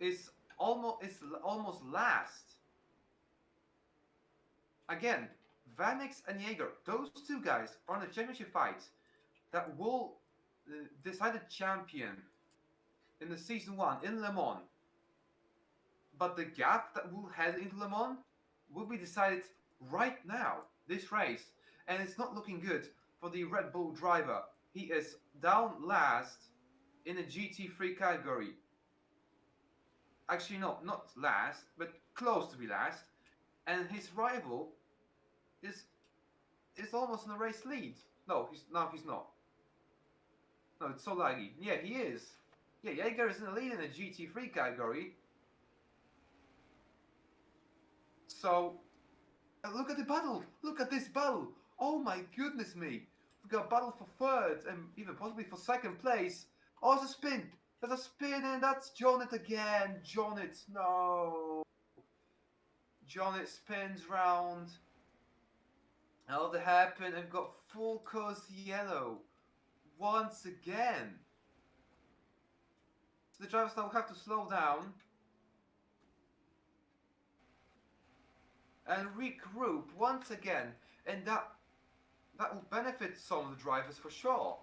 is almost last. Again, Vanix and Jaeger, those two guys are in a championship fight that will decide the champion in the season 1 in Le Mans. But the gap that will head into Le Mans will be decided right now, this race. And it's not looking good for the Red Bull driver. He is down last in the GT3 category. Actually, no, not last, but close to be last. And his rival is almost in the race lead. No, he's not. No, it's so laggy. Yeah, he is. Yeah, Jaeger is in the lead in the GT3 category. So, look at the battle. Look at this battle. Oh my goodness me. We've got a battle for third and even possibly for second place. Oh, it's a spin. There's a spin and that's Jonnet again. Jonnet, no. Jonnet spins round. Now that happened, I've got full course yellow. Once again. So the drivers now have to slow down. And regroup once again. And that will benefit some of the drivers for sure.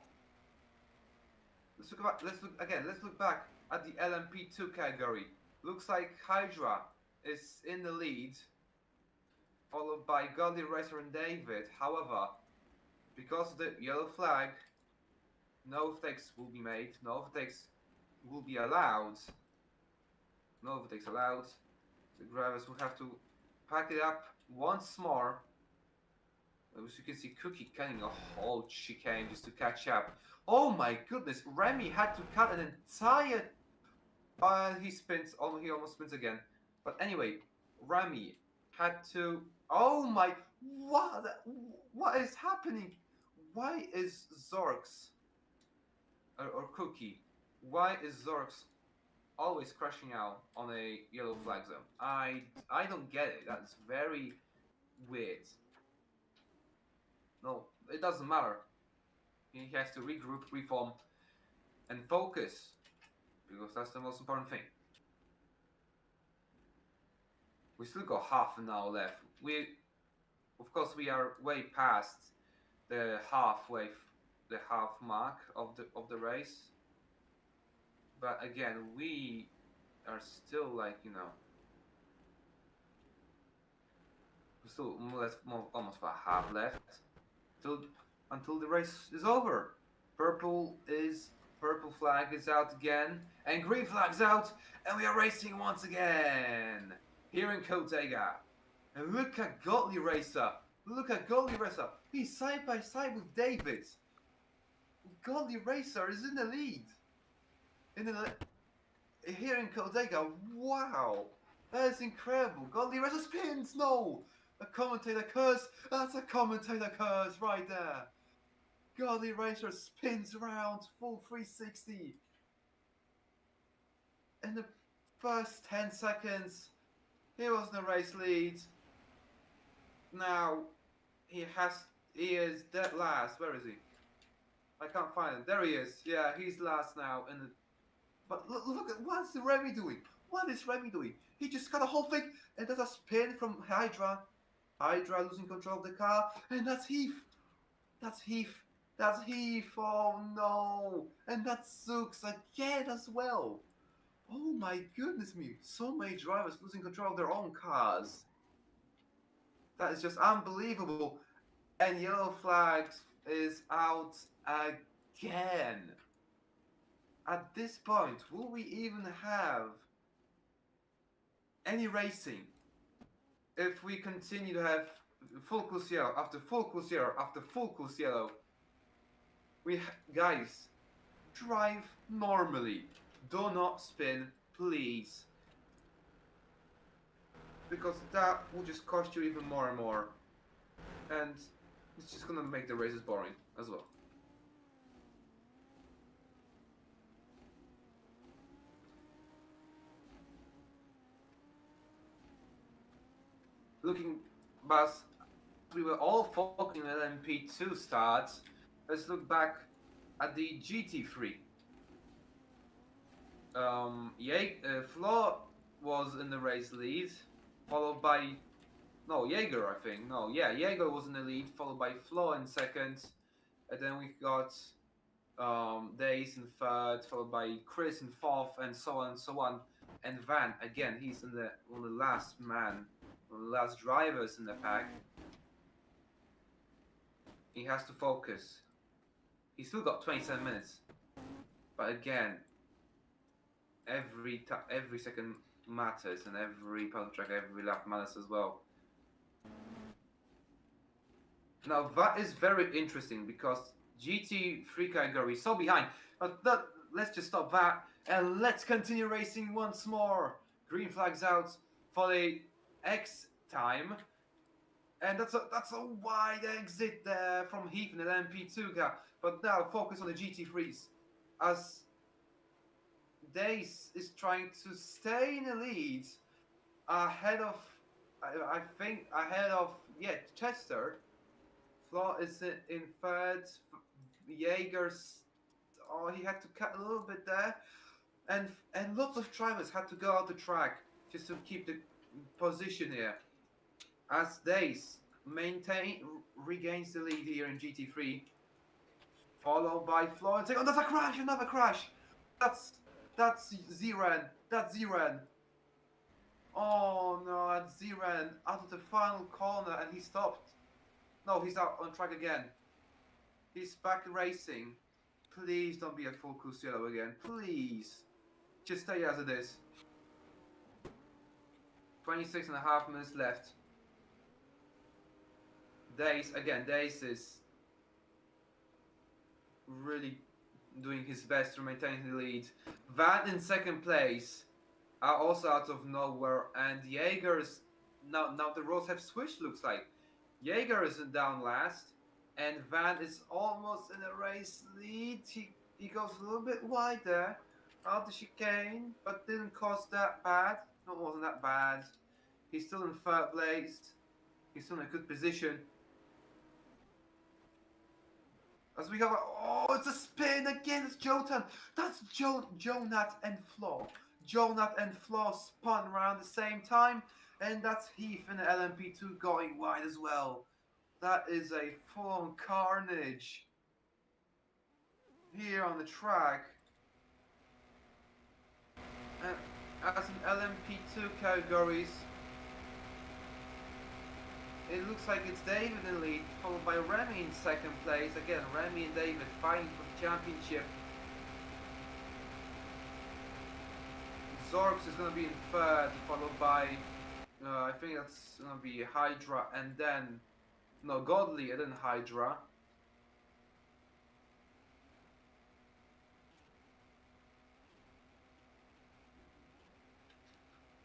Let's look back at the LMP2 category. Looks like Hydra is in the lead, followed by Godly Racer and David. However, because of the yellow flag, no overtakes will be made. No overtakes will be allowed. No overtakes allowed. The drivers will have to pack it up once more. As you can see, Cookie cutting a whole chicane just to catch up. Oh my goodness, Remy had to cut an entire... he spins, he almost spins again. But anyway, Remy had to... Oh my... What is happening? Why is Zorx... or Cookie, why is Zorx always crashing out on a yellow flag zone? I don't get it. That's very weird. No, it doesn't matter. He has to regroup, reform, and focus, because that's the most important thing. We still got half an hour left. Of course, we are way past the the half mark of the race. But again, we are still like still almost about half left till until the race is over. Purple is purple flag is out again, and green flag's out, and we are racing once again here in Codegua. And look at Godly Racer. Look at Godly Racer. He's side by side with David. Godly Racer is in the lead. In the here in Codega. Wow, that is incredible. Godly Racer spins. No, a commentator curse. That's a commentator curse right there. Godly Racer spins around full 360 in the first 10 seconds. He was in the race lead. Now he is dead last. Where is he? I can't find him. There he is. Yeah, he's last now. But look at what's Remy doing? What is Remy doing? He just got a whole thing, and there's a spin from Hydra. Hydra losing control of the car, and that's Heath. That's Heath. That's Heath. Oh no! And that's Zooks again as well. Oh my goodness me! So many drivers losing control of their own cars. That is just unbelievable. And yellow flags is out again. At this point, will we even have any racing if we continue to have full course yellow after full course yellow after full course yellow? Guys, drive normally. Do not spin, please. Because that will just cost you even more and more. And it's just gonna make the races boring as well. Looking back, we were all focusing on LMP2 starts. Let's look back at the GT3. Flo was in the race lead, followed by Jaeger, I think. No, yeah, Jaeger was in the lead, followed by Flo in second, and then we got Days in third, followed by Chris in fourth, and so on and so on. And Van again, he's one of the last last drivers in the pack. He has to focus. He's still got 27 minutes, but again, every second matters, and every paddock track, every lap matters as well. Now that is very interesting because GT3 category is so behind. But let's just stop that and let's continue racing once more. Green flags out for the X time, and that's a wide exit there from Heath in the LMP2 car. But now focus on the GT3s as Dace is trying to stay in the lead ahead of, I think, Chester. Flaw is in third. Jaeger's, he had to cut a little bit there, and lots of drivers had to go out the track just to keep the position here. As Dace regains the lead here in GT3, followed by Flaw and second. Oh, that's a crash! Another crash. That's Ziran. That's Ziran. Oh no, that's Ziran out of the final corner, and he stopped. No, he's out on track again. He's back racing. Please don't be a full course yellow again. Please. Just stay as it is. 26 and a half minutes left. Dace is really doing his best to maintain the lead. Van in second place are also out of nowhere, and Jaeger's now the roles have switched, looks like. Jaeger is down last, and Van is almost in a race lead. He goes a little bit wide there out the chicane, but didn't cost that bad. No, it wasn't that bad. He's still in third place. He's still in a good position. As we go, it's a spin again. It's Jotan. That's Jonat and Flaw. Jonat and Flaw spun around the same time, And that's Heath in the LMP2 going wide as well. That is a full-on carnage here on the track. And as in LMP2 categories, it looks like it's David in lead, followed by Remy in second place. Again, Remy and David fighting for the championship. Zorks is going to be in third, followed by, I think that's going to be Hydra, and then, no, Godly, and then Hydra.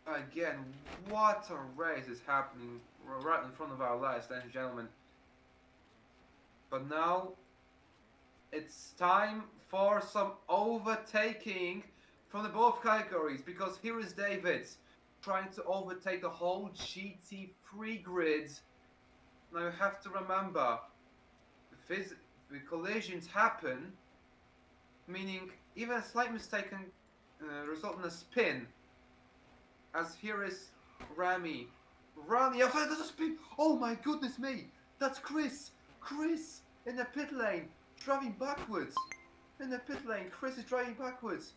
Again, what a race is happening right in front of our eyes, ladies and gentlemen. But now, it's time for some overtaking from the both categories, because here is David trying to overtake the whole GT3 grid. Now you have to remember, the collisions happen, meaning even a slight mistake can result in a spin. As here is Rami. Rami, oh, there's a spin! Oh my goodness me! That's Chris! Chris in the pit lane, driving backwards. In the pit lane, Chris is driving backwards.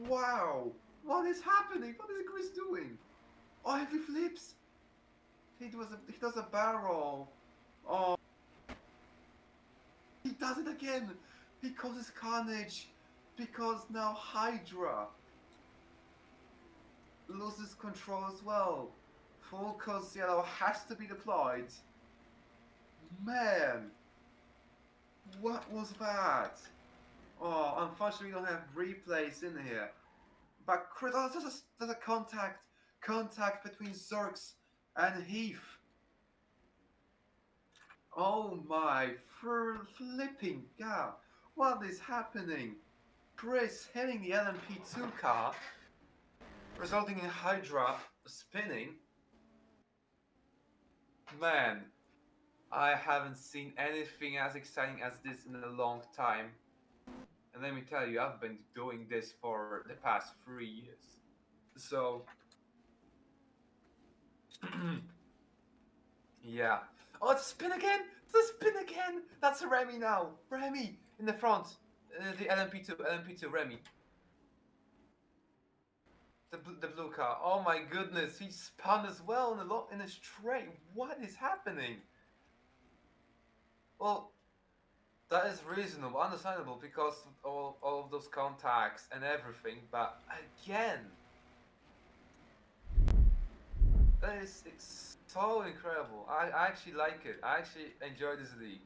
Wow! What is happening? What is Chris doing? Oh, he flips! He does a barrel. Oh, he does it again! He causes carnage because now Hydra loses control as well. Full cause yellow has to be deployed. Man, what was that? Oh, unfortunately we don't have replays in here. But Chris, oh, there's a contact between Zerx and Heath. Oh my flipping god, what is happening? Chris hitting the LMP2 car, resulting in Hydra spinning. Man, I haven't seen anything as exciting as this in a long time. And let me tell you, I've been doing this for the past 3 years. So, yeah. Oh, it's a spin again! It's a spin again! That's Remy now! Remy in the front. The LMP2, Remy. The blue car. Oh my goodness, he spun as well in a straight. What is happening? Well, that is reasonable, understandable, because of all of those contacts and everything, but again, it's so incredible. I actually like it. I actually enjoy this league.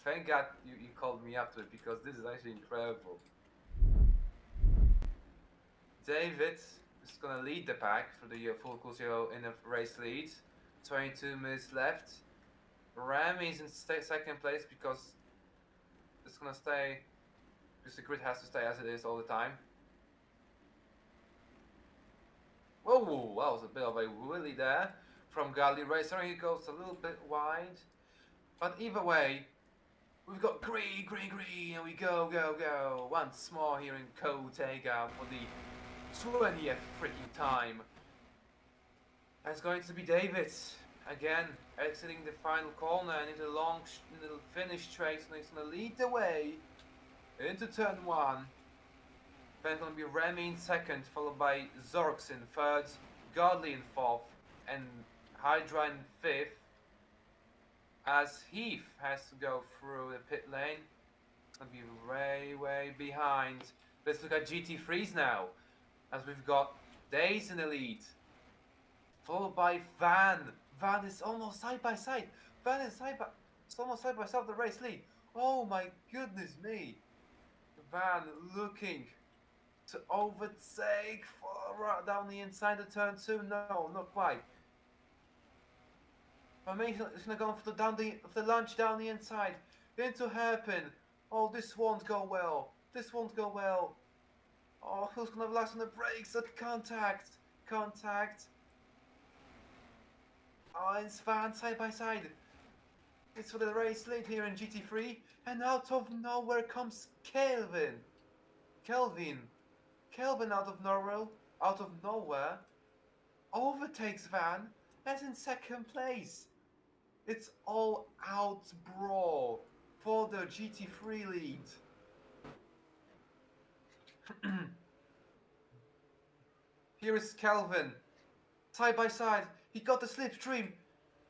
Thank God you called me up to it, because this is actually incredible. David is gonna lead the pack for the full course in the race lead. 22 minutes left. Rami is in second place because it's gonna stay, because the grid has to stay as it is all the time. Whoa, that was a bit of a wheelie there from Gali Racer. He goes a little bit wide, but either way, we've got green, and we go once more here in Codegua for the 20th freaking time. And it's going to be David again exiting the final corner and into the long little finish straight, so he's going to lead the way into turn 1. Then it's going to be Remy in second, followed by Zorks in third, Godly in fourth, and Hydra in fifth. As Heath has to go through the pit lane, it's going to be way behind. Let's look at GT3s now, as we've got Days in the lead, followed by Van. Van is almost side by side. It's almost side by side of the race lead. Oh my goodness me. Van looking to overtake down the inside of turn 2. No, not quite. But maybe he's gonna go for the launch down the inside into hairpin. Oh, this won't go well. Oh, who's gonna last on the brakes? At contact. Oh, it's Van side by side. It's for the race lead here in GT3, and out of nowhere comes Kelvin out of nowhere. overtakes Van, as in second place. It's all out brawl for the GT3 lead. Here is Kelvin, side by side. He got the slipstream.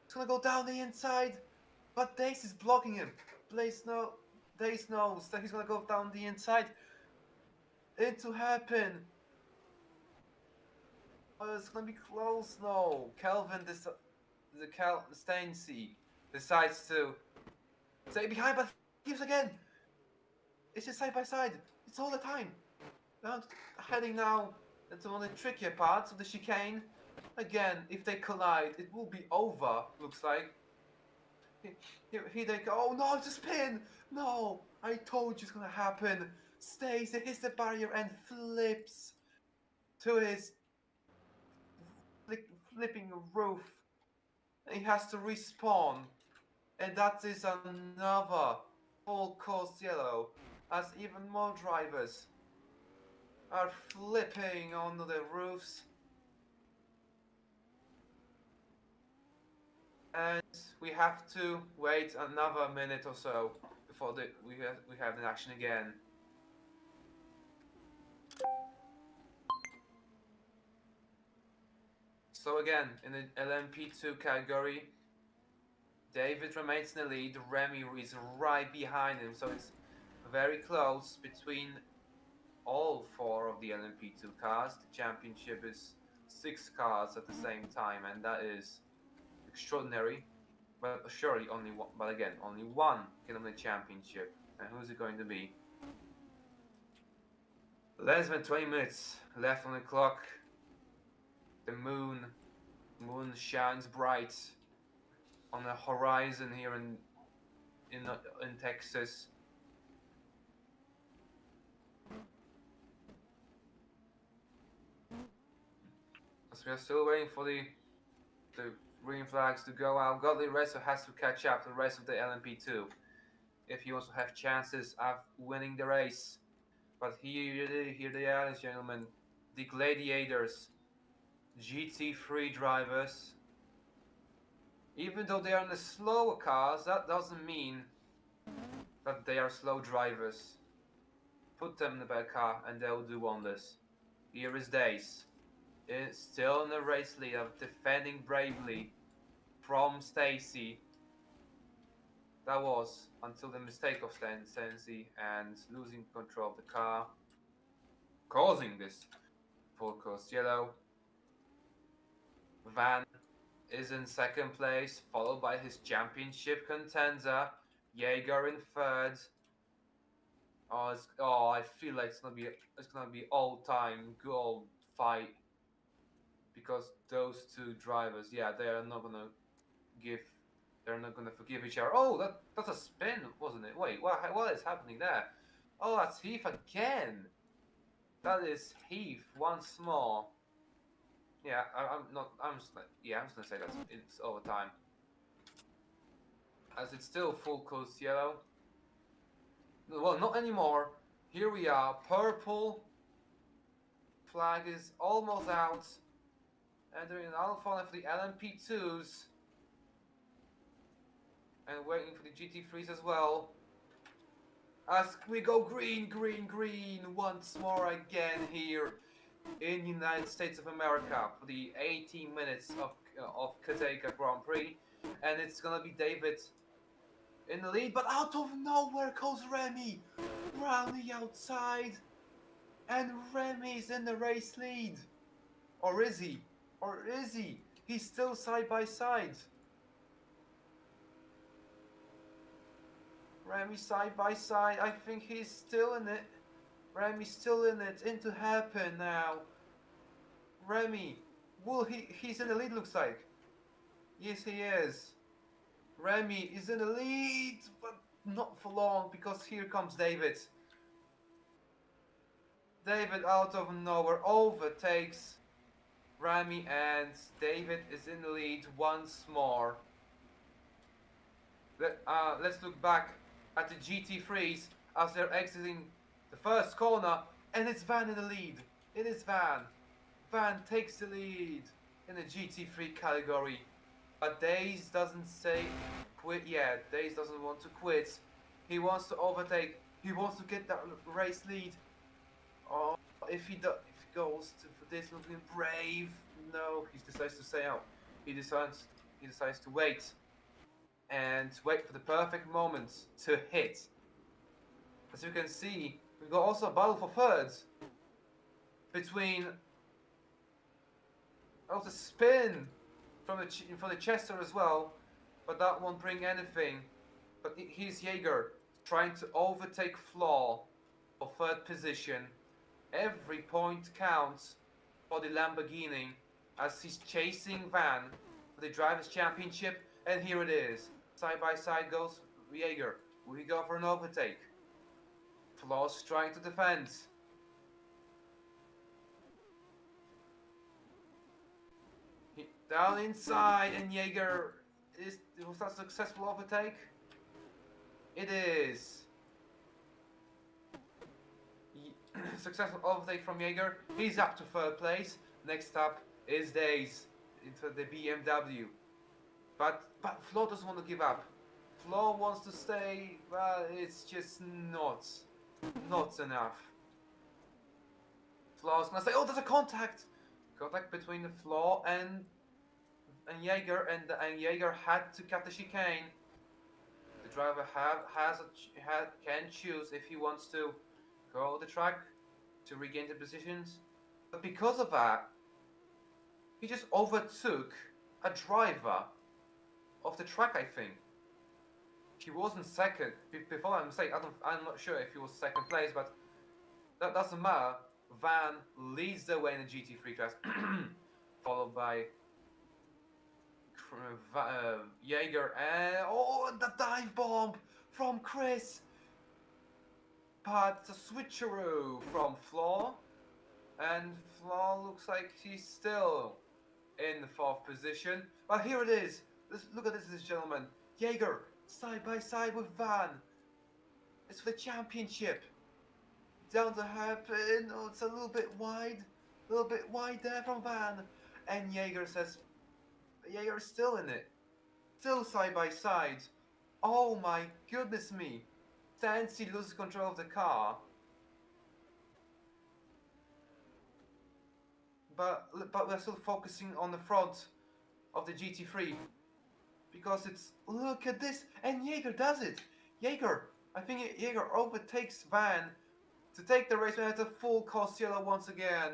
It's gonna go down the inside, but Dace is blocking him. Dace knows that he's gonna go down the inside. Into happen. Oh, it's gonna be close. No, Kelvin, Stancy decides to stay behind, but gives again. It's just side by side. It's all the time. Now, heading now into one of the trickier parts of the chicane. Again, if they collide, it will be over, looks like. Here they go. Oh no, it's a spin! No! I told you it's gonna happen. Stays, it hits the barrier and flips to his flipping roof. He has to respawn. And that is another full course yellow, as even more drivers are flipping onto the roofs. And we have to wait another minute or so before we have the action again. So again, in the LMP2 category, David remains in the lead. Remy is right behind him, so it's very close between all four of the LMP2 cars. The championship is 6 cars at the same time, and that is extraordinary. But surely only one. But again, only one can win the championship. And who's it going to be? Less than 20 minutes left on the clock. The moon shines bright on the horizon here in Texas. As we are still waiting for the green flags to go out, Godly Resto has to catch up to the rest of the LMP2 if he wants to have chances of winning the race. But here they are, ladies and gentlemen, the Gladiators, GT3 drivers. Even though they are in the slower cars, that doesn't mean that they are slow drivers. Put them in the back car and they'll do wonders. Here is Dace. Is still in the race lead, defending bravely from Stacy. That was until the mistake of Stacy and losing control of the car, causing this full course yellow. Van is in second place, followed by his championship contender, Jaeger in third. I feel like it's gonna be all-time goal fight, because those two drivers, yeah, they're not gonna forgive each other. Oh, that's a spin, wasn't it? Wait, what is happening there? Oh, that's Heath again. That is Heath once more. Yeah, I'm just gonna say that it's overtime, as it's still full course yellow. Well, not anymore. Here we are. Purple flag is almost out. Entering another funnel for the LMP2s. And waiting for the GT3s as well. As we go green, green, green once more again here in the United States of America for the 18 minutes of Codegua Grand Prix. And it's gonna be David in the lead, but out of nowhere goes Remy round the outside, and Remy's in the race lead. Or is he? Or is he? He's still side by side. Remy side by side. I think he's still in it. Remy's still in it. Into happen now. Remy, he's in the lead, looks like. Yes, he is. Remy is in the lead, but not for long, because here comes David. David out of nowhere overtakes Remy, and David is in the lead once more. Let's look back at the GT3s as they're exiting the first corner, and it's Van in the lead. It is Van. Van takes the lead. in the GT3 category. But Days doesn't say quit yet. Days doesn't want to quit. He wants to overtake. He wants to get that race lead. Oh, if he goes for this looking brave, no, he decides to stay out. He decides to wait and wait for the perfect moment to hit. As you can see, we've got also a battle for thirds between the spin from the Chester as well, but that won't bring anything. But here's Jaeger trying to overtake Flaw for third position. Every point counts for the Lamborghini as he's chasing Van for the Drivers' Championship, and here it is. Side by side goes Jaeger. We go for an overtake. Flaw's trying to defend. Down inside, and Jaeger was that a successful overtake? It is. Successful overtake from Jaeger. He's up to third place. Next up is Days into the BMW. But Flo doesn't want to give up. Flo wants to stay, but it's just not enough. Flo's gonna say, oh, there's a contact between the Flo and Jaeger, and Jaeger had to cut the chicane. The driver can choose if he wants to go the track to regain the positions, but because of that, he just overtook a driver of the track. I think he wasn't second. Before my mistake, I'm not sure if he was second place, but that doesn't matter. Van leads the way in the GT3 class, followed by Jaeger, and the dive bomb from Chris. But the switcheroo from Flaw, and Flaw looks like he's still in the fourth position. But here it is. Look at this, gentlemen. Jaeger side by side with Van. It's for the championship. Down the hairpin. Oh, it's a little bit wide there from Van. And Jaeger says, Jaeger is still in it. Still side by side. Oh my goodness me. Tansy loses control of the car. But we're still focusing on the front of the GT3. Because it's, look at this. And Jaeger does it. I think Jaeger overtakes Van to take the race at a full course yellow once again.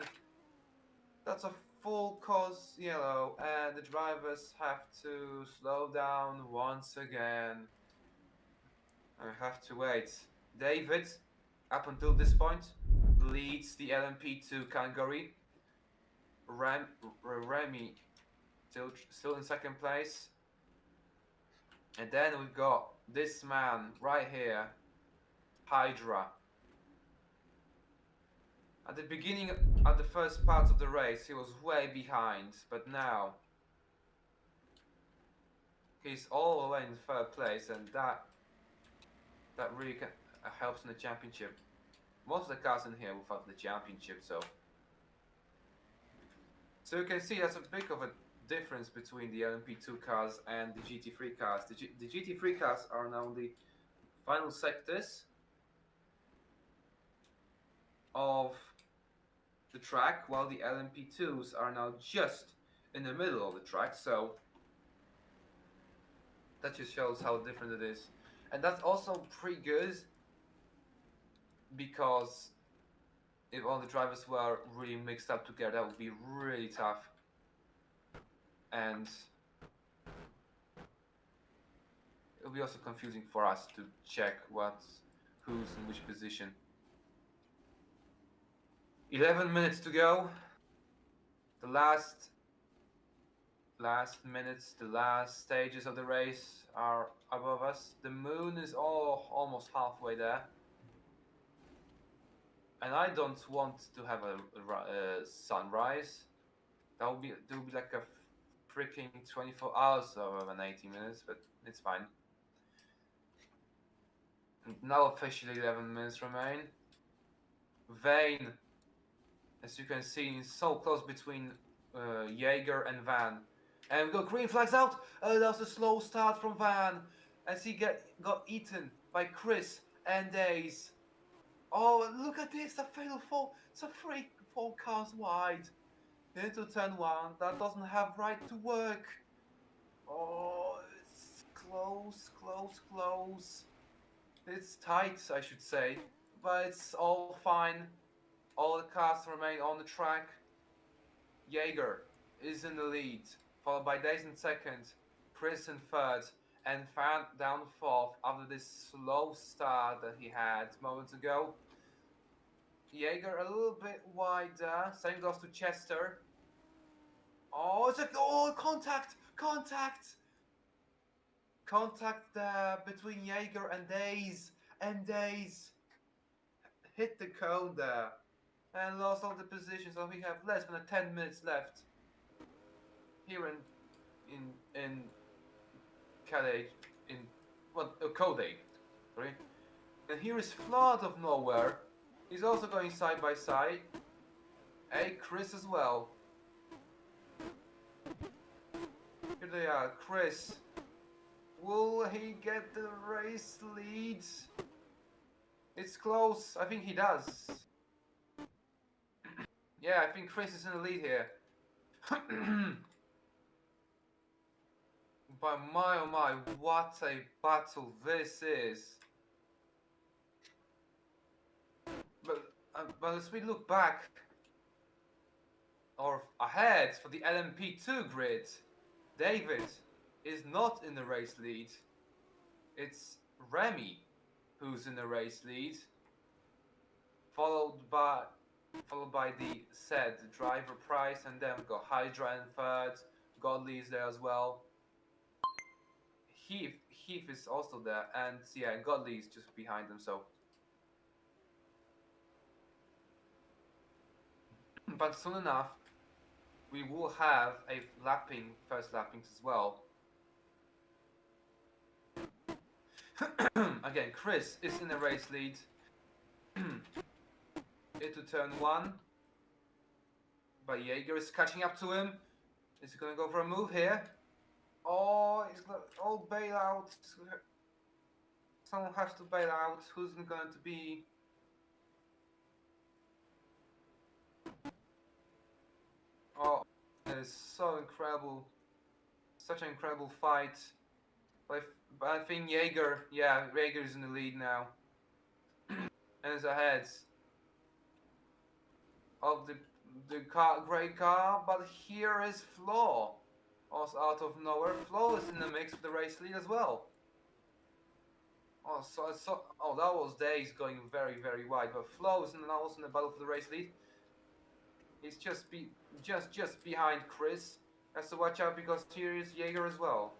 That's a full course yellow, and the drivers have to slow down once again. I have to wait. David, up until this point, leads the LMP2 category. Remy still in second place. And then we've got this man right here, Hydra. At the beginning, at the first parts of the race, he was way behind, but now he's all the way in third place, and that really helps in the championship. Most of the cars in here will fight the championship, so you can see that's a big of a difference between the LMP2 cars and the GT3 cars. The GT3 cars are now the final sectors of the track, while the LMP2s are now just in the middle of the track, so that just shows how different it is. And that's also pretty good, because if all the drivers were really mixed up together, that would be really tough. And it will be also confusing for us to check who's in which position. 11 minutes to go. The last minutes, the last stages of the race are above us. The moon is almost halfway there. And I don't want to have a sunrise. That would be like a freaking 24 hours over an 80 minutes, but it's fine. And now officially 11 minutes remain. Vane, as you can see, is so close between Jaeger and Van. And we got green flags out. That was a slow start from Van as he got eaten by Chris and Days. Oh, look at this! A fatal fall. It's a freak 4 cars wide into turn one. That doesn't have right to work. Oh, it's close, close, close. It's tight, I should say, but it's all fine. All the cars remain on the track. Jaeger is in the lead, followed by Days in second, Chris in third, and Fan down fourth after this slow start that he had moments ago. Jaeger a little bit wider. Same goes to Chester. Oh, it's contact! Contact! Contact between Jaeger and Days. And Days hit the cone there and lost all the positions. So we have less than 10 minutes left here in Codegua, in Codegua, sorry. And here is Flood of nowhere. He's also going side by side. Hey, Chris as well. Here they are, Chris. Will he get the race lead? It's close. I think he does. Yeah, I think Chris is in the lead here. But my oh my, what a battle this is. But as we look back, or ahead for the LMP2 grid, David is not in the race lead. It's Remy who's in the race lead, followed by the said driver Price, and then we've got Hydra in third, Godley is there as well. Heath is also there, and yeah, Godley is just behind them, so. But soon enough, we will have a first lappings as well. Again, Chris is in the race lead. Into turn one. But Jaeger is catching up to him. Is he gonna go for a move here? Oh, he's gonna bail out. Someone has to bail out. Who's it going to be? Oh, it is so incredible. Such an incredible fight. But I think Jaeger is in the lead now. And is ahead of the grey car, but here is Flo. Also out of nowhere, Flo is in the mix for the race lead as well. Oh, that was Days going very, very wide, but Flo is also in the battle for the race lead. He's just behind Chris. Has to watch out because here is Jaeger as well.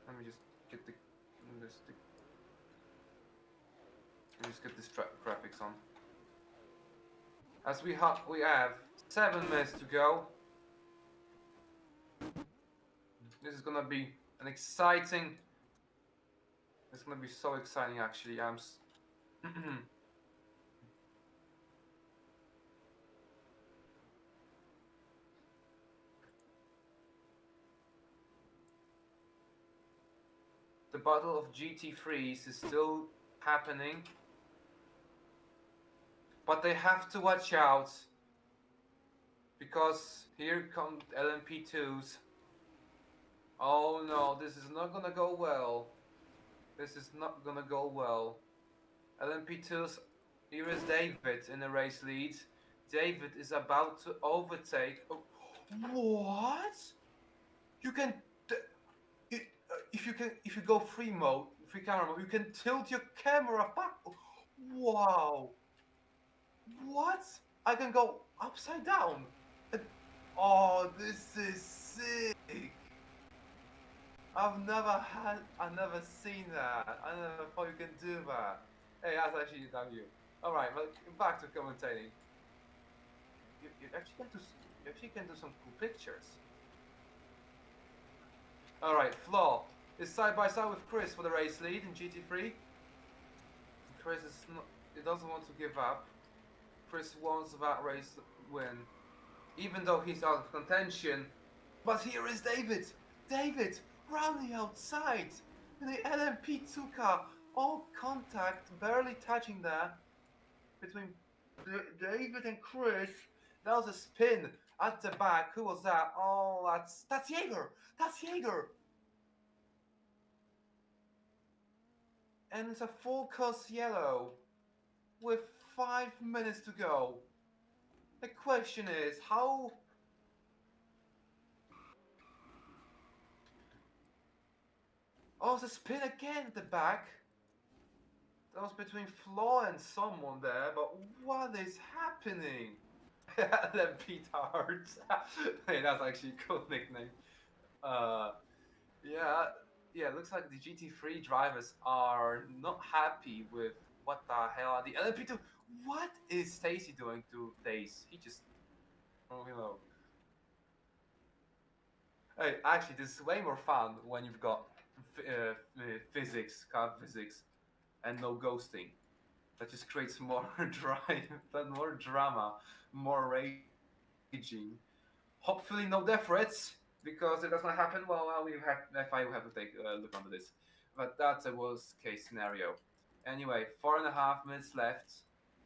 Let me just get this graphics on. As we have 7 minutes to go. This is gonna be an exciting. It's gonna be so exciting, actually. The battle of GT3s is still happening, but they have to watch out because here come LMP2s. Oh no, this is not gonna go well. This is not gonna go well. LMP2s, here is David in the race lead. David is about to overtake. Oh, what? You can, if you go free camera mode, you can tilt your camera back. Wow. What? I can go upside down. Oh, this is sick. I've never seen that. I never thought you can do that. Hey, that's actually damn you. Alright, but back to commentating. You actually can do some cool pictures. Alright, Flo is side by side with Chris for the race lead in GT3. Chris is he doesn't want to give up. Chris wants that race win, even though he's out of contention. But here is David. David, round the outside. And the LMP Tsuka, all contact, barely touching there between David and Chris. That was a spin at the back. Who was that? Oh, that's Jaeger. That's Jaeger. And it's a full course yellow with 5 minutes to go. The question is how. Oh, it's a spin again at the back. That was between Flo and someone there, but what is happening? Them petards. Hey, that's actually a cool nickname. Uh, yeah, yeah. Looks like the GT3 drivers are not happy with what the hell are the LMP2. What is Stacy doing to Dace? He just, oh, you know. Hey, actually, this is way more fun when you've got physics, car physics, and no ghosting. That just creates more more drama, more raging. Hopefully, no death threats, because if that's gonna happen, well, we have FI will have to take a look onto this. But that's a worst case scenario. Anyway, 4.5 minutes left.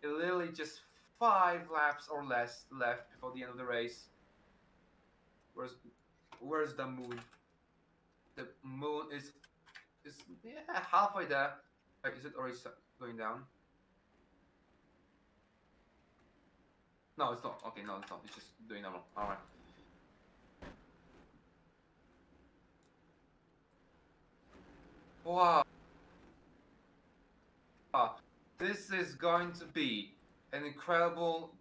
It literally just 5 laps or less left before the end of the race. Where's the moon? The moon is yeah halfway there. Wait, is it already going down? No, it's not. Okay, no, it's not. It's just doing normal. All right. Wow. This is going to be an incredible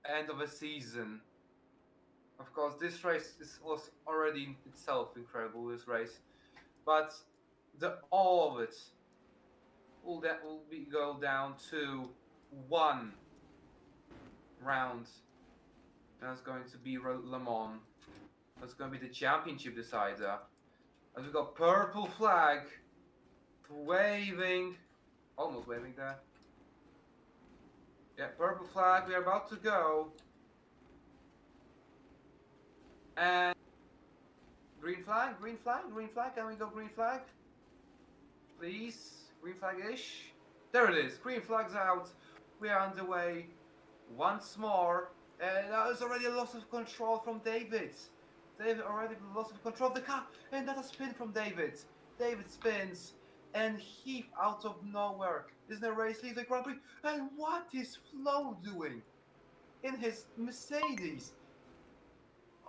end of a season. Of course, this race was already in itself incredible. This race, but the all of it will be go down to one round. That's going to be Le Mans. That's going to be the championship decider. And we've got purple flag waving, almost waving there. Yeah, purple flag. We are about to go. And green flag, green flag, green flag. Can we go green flag? Please, green flag-ish. There it is. Green flag's out. We are underway once more. And that is already a loss of control from David. David already lost of control of the car. And that's a spin from David. David spins. And Heath out of nowhere is in a race leads the Grand Prix. And what is Flo doing in his Mercedes?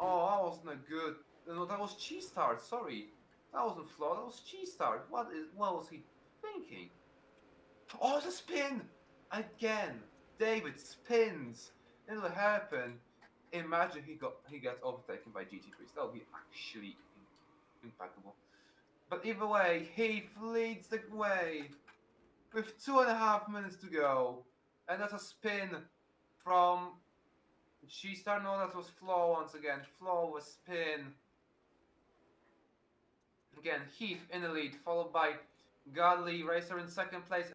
Oh, that wasn't a good. No, that was cheese start. Sorry, that wasn't Flo. That was cheese start. What was he thinking? Oh, it's a spin again. David spins. It'll happen. Imagine he gets overtaken by GT3s. That would be actually impeccable. But either way, Heath leads the way with 2.5 minutes to go, and that's a spin from G-Star. No, that was Flo once again. Flo was spin. Again, Heath in the lead, followed by Godly Racer in second place,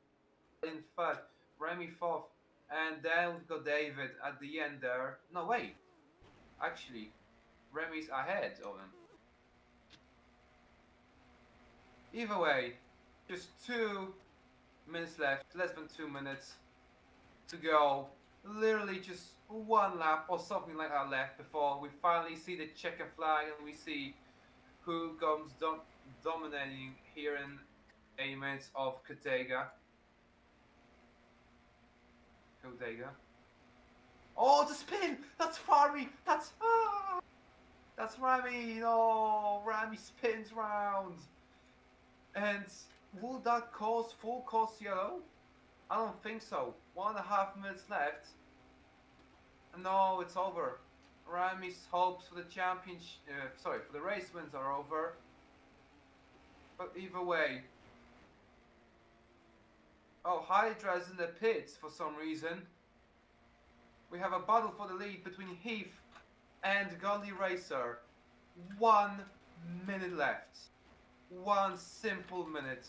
in third, Remy fourth, and then we've got David at the end there. No, wait. Actually, Remy's ahead of him. Either way, just 2 minutes left, less than 2 minutes to go. Literally just one lap or something like that left before we finally see the checker flag and we see who comes dominating here in 8 minutes of Codegua. Oh, it's a spin! That's Rami! That's Rami! No, Rami spins round. And will that cause full course yellow? I don't think so. 1.5 minutes left. No, it's over. Rami's hopes for the championship, for the race wins are over. But either way. Oh, Hydra's in the pits for some reason. We have a battle for the lead between Heath and Godly Racer. 1 minute left. One simple minute.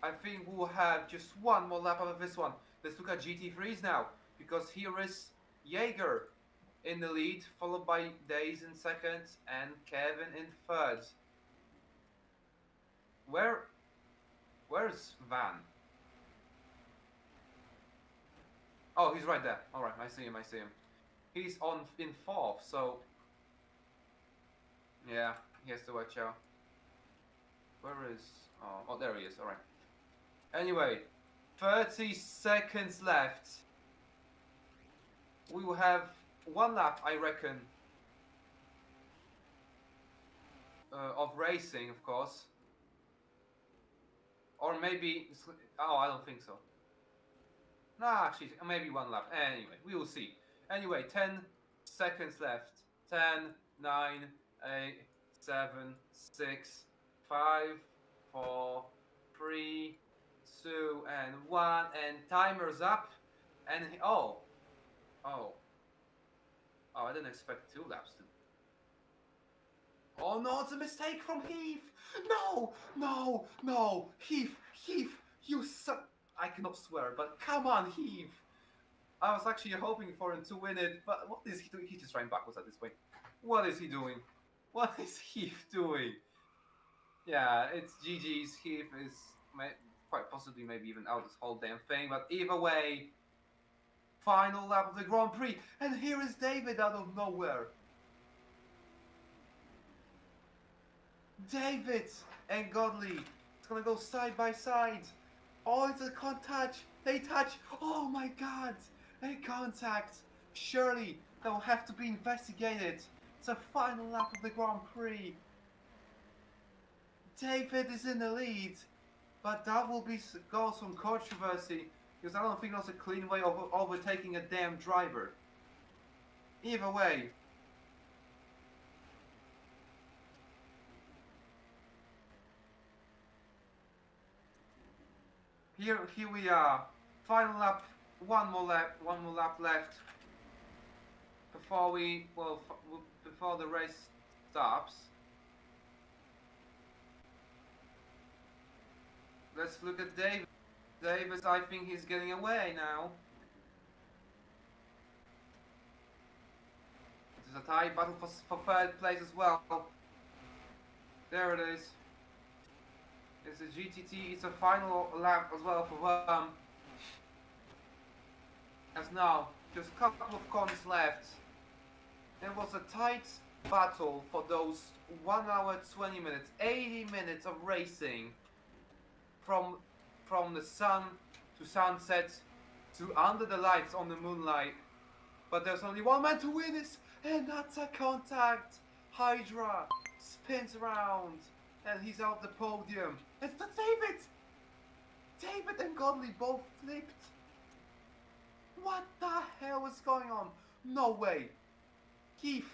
I think we'll have just one more lap of this one. Let's look at GT3s now, because here is Jaeger in the lead, followed by Days in second and Kevin in third. Where where's Van? Oh, he's right there. All right, I see him. I see him. He's on in fourth, so yeah, he has to watch out. Where is? Oh, there he is. All right. Anyway, 30 seconds left. We will have one lap, I reckon, of racing, of course. Or maybe... Oh, I don't think so. No, actually, maybe one lap. Anyway, we will see. Anyway, 10 seconds left. 10, 9, 8, 7, 6, 5, 4, 3, 2, and 1. And timer's up. And... Oh. Oh. Oh, I didn't expect 2 laps to... Oh no, it's a mistake from Heath! No! No! No! Heath! Heath! You suck! I cannot swear, but come on, Heath! I was actually hoping for him to win it, but what is he doing? He's just trying backwards at this point. What is he doing? What is Heath doing? Yeah, it's GG's. Heath is quite possibly maybe even out this whole damn thing, but either way, final lap of the Grand Prix, and here is David out of nowhere. David and Godley. It's gonna go side by side. Oh, it's a contact. They touch. Oh my god. A contact. Surely that will have to be investigated. It's a final lap of the Grand Prix. David is in the lead. But that will cause some controversy. Because I don't think that's a clean way of overtaking a damn driver. Either way. Here we are. Final lap. One more lap left. Before before the race stops. Let's look at David. Davis, I think he's getting away now. There's a tie battle for third place as well. There it is. It's a GTT, it's a final lap as well for them. As now, just a couple of corners left. There was a tight battle for those 1 hour 20 minutes, 80 minutes of racing. From the sun to sunset to under the lights on the moonlight. But there's only one man to win this, and that's a contact. Hydra spins around. And he's out the podium. It's the David! David and Godley both flipped. What the hell is going on? No way. Keith.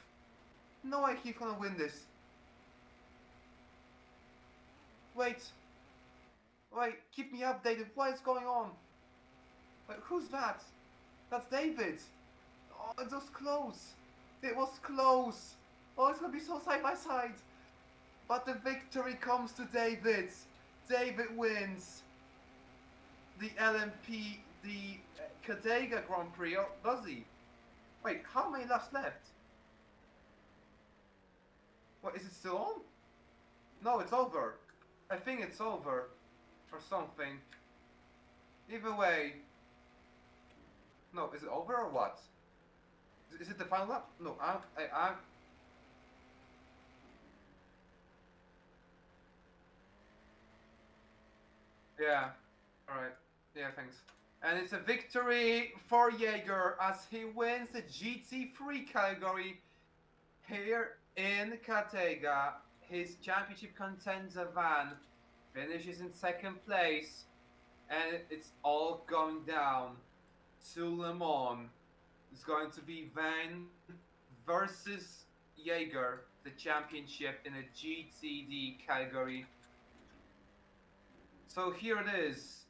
No way Keith's gonna win this. Wait. Wait, keep me updated. What is going on? Wait, who's that? That's David. Oh, it was close. It was close. Oh, it's gonna be so side by side. But the victory comes to David. David wins the LMP, the Codegua Grand Prix. Oh, does he? Wait, how many laps left? What, is it still on? No, it's over. I think it's over. Or something. Either way. No, is it over or what? Is it the final lap? No, I'm yeah. Alright. Yeah, thanks. And it's a victory for Jaeger as he wins the GT3 category here in Codegua. His championship contender van finishes in second place, and it's all going down to Le Mans. It's going to be Van versus Jaeger, the championship in a GTD category. So here it is.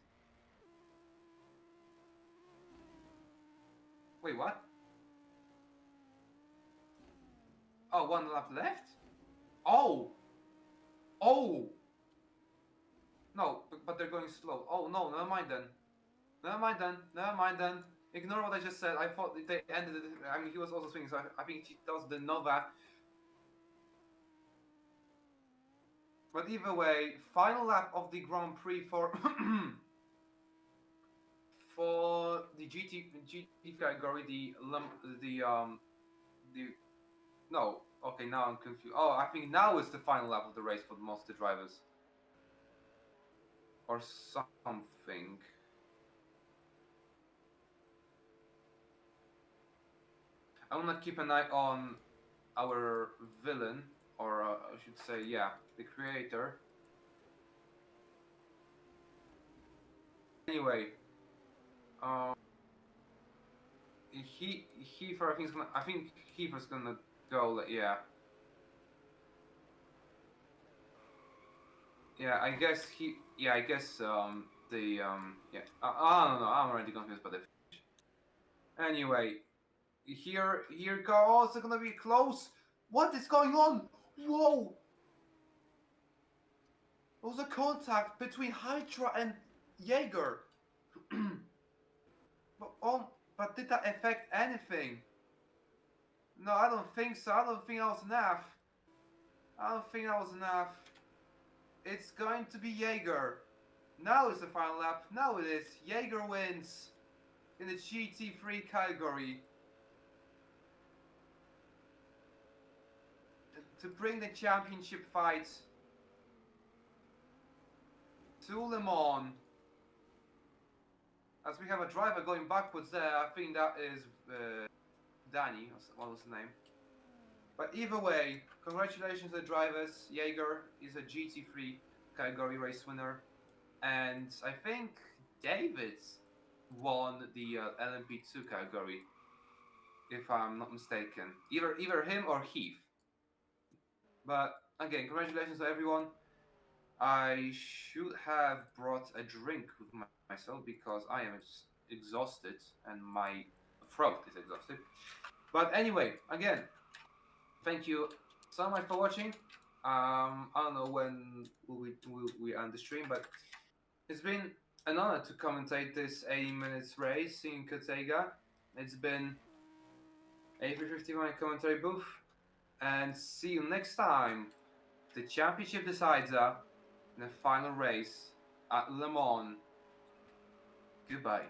Wait, what? Oh, one lap left? Oh! Oh! No, but they're going slow. Oh no, never mind then. Never mind then. Never mind then. Ignore what I just said. I thought they ended it. I mean, he was also swinging, so I think he does the Nova. But either way, final lap of the Grand Prix for for the GT category. The no. Okay, now I'm confused. Oh, I think now is the final lap of the race for most of the drivers, or something. I want to keep an eye on our villain, or I should say, yeah, the creator. Anyway, um, Heifer, I think Heifer's gonna go. Yeah, yeah. I guess yeah. I guess yeah. I don't know. I'm already confused by the. Anyway, here goes. It's gonna be close. What is going on? Whoa! There was a contact between Hydra and Jaeger. But did that affect anything? No, I don't think so. I don't think that was enough. I don't think that was enough. It's going to be Jaeger. Now is the final lap. Now it is. Jaeger wins in the GT3 category to bring the championship fight to Le Mans. As we have a driver going backwards there, I think that is Danny. What was the name? But either way, congratulations to the drivers. Jaeger is a GT3 category race winner. And I think David won the LMP2 category, if I'm not mistaken. Either him or Heath. But again, congratulations to everyone. I should have brought a drink with myself because I am exhausted and my throat is exhausted. But anyway, again, thank you so much for watching. I don't know when we end the stream, but it's been an honor to commentate this 80 minutes race in Codegua. It's been a 350 my commentary booth, and see you next time. The championship decider in the final race at Le Mans. Goodbye.